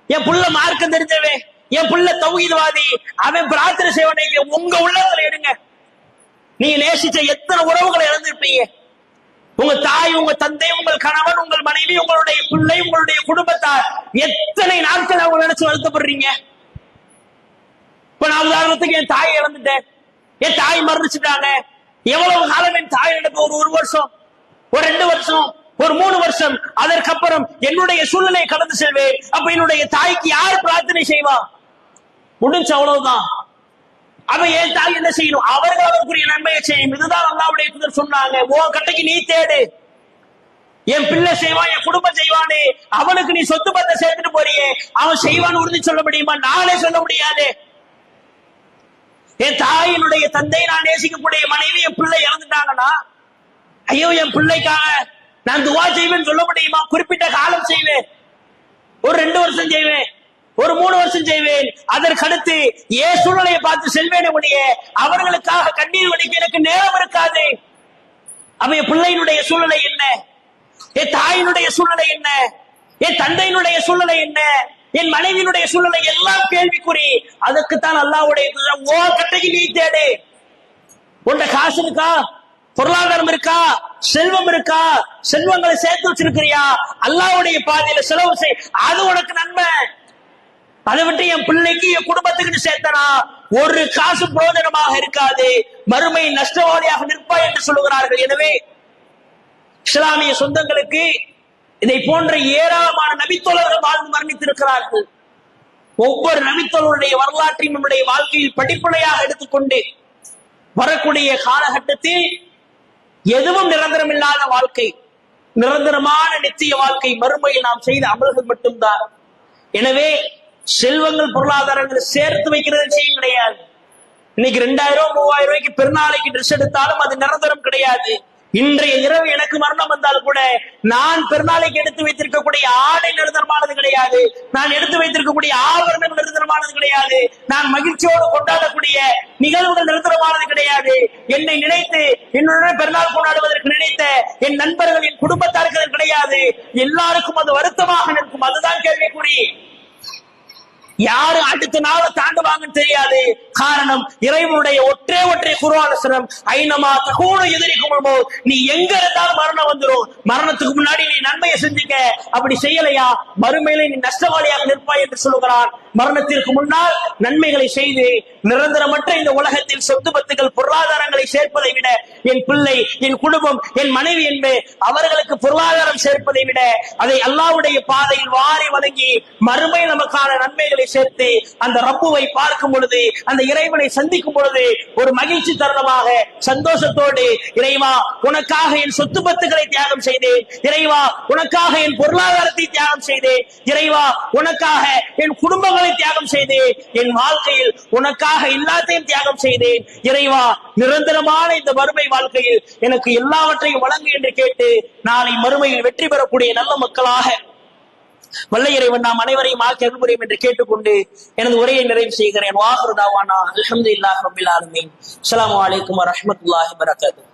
என் பிள்ளை மார்க்கம் தெரிஞ்சவே, என் பிள்ளை தௌஹீத்வாதி, அவன் பிரார்த்தனை செய்வான். உங்க உள்ளத்துல எடுங்க. நீங்க நேசிச்ச எத்தனை உறவுகளை இழந்திருப்பீங்க. உங்க தாய், உங்க தந்தை, உங்கள் கணவன், உங்கள் மனைவி, உங்களுடைய பிள்ளை, உங்களுடைய குடும்பத்தார், எத்தனை நாட்கள் அவங்க நினைச்சு வருத்தப்படுறீங்க. இப்ப நான் உதாரணத்துக்கு என் தாயை இழந்துட்டேன், என் தாய் மரணிச்சுட்டாங்க. எவ்வளவு காலம் என் தாய் நடக்க? ஒரு வருஷம், ஒரு 2 வருஷம், ஒரு 3 வருஷம். அதற்கப்புறம் என்னுடைய சூழ்நிலையை கடந்து செல்வேன். அப்ப என்னுடைய தாய்க்கு யார் பிரார்த்தனை செய்வா? முடிஞ்ச அவ்வளவுதான். அவ என் தாய் என்ன செய்யணும்? அவர்கள் அவருக்குரிய நன்மையை செய்யும். இதுதான் அல்லாஹ்வுடைய தூதர் சொன்னாங்க. உன் கட்டைக்கு நீ தேடு. என் பிள்ளை செய்வான், என் குடும்பம் செய்வானே, அவனுக்கு நீ சொத்து பத்தை சேர்த்துட்டு போறியே, அவன் செய்வான்னு உறுதி சொல்ல முடியுமா? நானே சொல்ல முடியாது. என் தாயினுடைய தந்தை, நான் நேசிக்கக்கூடிய மனைவி, என் பிள்ளை இறந்துட்டாங்கன்னா, ஐயோ என் பிள்ளைக்காக நான் துவா செய்வேன்னு சொல்ல முடியுமா? குறிப்பிட்ட காலம் செய்வேன், ஒரு 2 வருஷம் செய்வேன், ஒரு 3 வருஷம் செய்வேன். அதற்கடுத்து ஏன் சூழ்நிலையை பார்த்து செல்வேனே ஒழிய அவர்களுக்காக கண்ணீர் வடிக்க எனக்கு நேரம் இருக்காது. அவன் என் பிள்ளையினுடைய சூழ்நிலை என்ன, என் தாயினுடைய சூழ்நிலை என்ன, என் தந்தையினுடைய சூழ்நிலை என்ன, என் மனைவியினுடைய சூழ்நிலை எல்லாம் கேள்விக்குறி. அதற்குத்தான் அல்லாஹ்வுடைய ஓ கட்டைக்கு நீ தேடு. உன்ட காசு இருக்கா, பொருளாதாரம் இருக்கா, செல்வம் இருக்கா, செல்வங்களை சேர்த்து வச்சிருக்கிறியா, அல்லாஹ்வுடைய பாதையில செலவு செய், அது உனக்கு நன்மை. அதை விட்டு என் பிள்ளைக்கு, என் குடும்பத்துக்கு சேர்த்தனா ஒரு காசு பிரயோஜனமாக இருக்காது, மறுமை நஷ்டவாளியாக நிற்பாய் என்று சொல்லுகிறார்கள். எனவே இஸ்லாமிய சொந்தங்களுக்கு இதை போன்ற ஏராளமான நபித்தோழர்கள் வாழ்ந்து மரணித்திருக்கிறார்கள். ஒவ்வொரு நபித்தோழருடைய வரலாற்றையும் நம்முடைய வாழ்க்கையில் படிப்பனையாக எடுத்துக்கொண்டு வரக்கூடிய காலகட்டத்தில் எதுவும் நிரந்தரம் இல்லாத வாழ்க்கை, நிரந்தரமான நிச்சய வாழ்க்கை மறுமையில் நாம் செய்த அமல்கள் மட்டும்தான். எனவே செல்வங்கள், பொருளாதாரங்களை சேர்த்து வைக்கிறது விஷயம் கிடையாது. இன்னைக்கு 2000 3000 ரூபாய்க்கு பெருநாளைக்கு ட்ரெஸ் எடுத்தாலும் அது நிரந்தரம் கிடையாது. இன்றைய இரவு எனக்கு மரணம் வந்தால் கூட நான் பெருநாளைக்கு எடுத்து வைத்திருக்கக்கூடிய ஆடை நிரந்தரமானது கிடையாது, நான் எடுத்து வைத்திருக்கக்கூடிய ஆபரணங்கள் நிரந்தரமானது கிடையாது, நான் மகிழ்ச்சியோடு கொண்டாடக்கூடிய நிகழ்வுகள் நிரந்தரமானது கிடையாது. என்னை நினைத்து என்னுடன் பெருநாள் கொண்டாடுவதற்கு நினைத்த என் நண்பர்கள், என் குடும்பத்தார்கள் கிடையாது. எல்லாருக்கும் அது வருத்தமாக நிற்கும். அதுதான் கேள்விக்குறி. யாரு அடுத்த நாள தாண்டுவாங்கன்னு தெரியாது. காரணம், இறைவனுடைய ஒற்றை குர்ஆன் வசனம், ஐனமா தகூன எதிரிக்குமோ, நீ எங்க இருந்தாலும் மரணம் வந்துடும். மரணத்துக்கு முன்னாடி நீ நன்மையை செஞ்சுக்க, அப்படி செய்யலையா மறுமையில நீ நஷ்டவாளியாக நிற்பாய் என்று சொல்லுகிறான். மரணத்திற்கு முன்னால் நன்மைகளை செய்து நிரந்தரமற்ற இந்த உலகத்தில் சொத்து பத்துகள், பொருளாதாரங்களை சேர்ப்பதை விட என் பிள்ளை, என் குடும்பம், என் மனைவி என்பது அவர்களுக்கு பொருளாதாரம் சேர்ப்பதை விட அதை அல்லாஹ்வுடைய பாதையில் வாரி வழங்கி மறுமை நமக்கான நன்மைகளை சேர்த்து அந்த ரப்புவை பார்க்கும் பொழுது, அந்த இறைவனை சந்திக்கும் பொழுது ஒரு மகிழ்ச்சி தருணமாக சந்தோஷத்தோடு, இறைவா உனக்காக என் சொத்து பத்துகளை தியாகம் செய்தேன், இறைவா உனக்காக என் பொருளாதாரத்தை தியாகம் செய்தேன், இறைவா உனக்காக என் குடும்பங்களை தியாகம் செய்தேன், என் வாழ்க்கையில் உனக்காக எல்லாத்தையும் தியாகம் செய்தேன், இறைவா நிரந்தரமான இந்த மறுமை வாழ்க்கையில் எனக்கு எல்லாவற்றையும் வழங்கு என்று கேட்டு நாளை மறுமையில் வெற்றி பெறக்கூடிய நல்ல மக்களாக வல்ல இறைவன் நாம் அனைவரையும் ஆக்கி அருள் புரியும் என்று கேட்டுக்கொண்டு எனது உரையை நிறைவு செய்கிறேன். வாஹிரு தாவானா அல்ஹம்துலில்லாஹி ரப்பில் ஆலமீன். அஸ்ஸலாமு அலைக்கும் வரஹ்மத்துல்லாஹி வபரகாத்துஹு.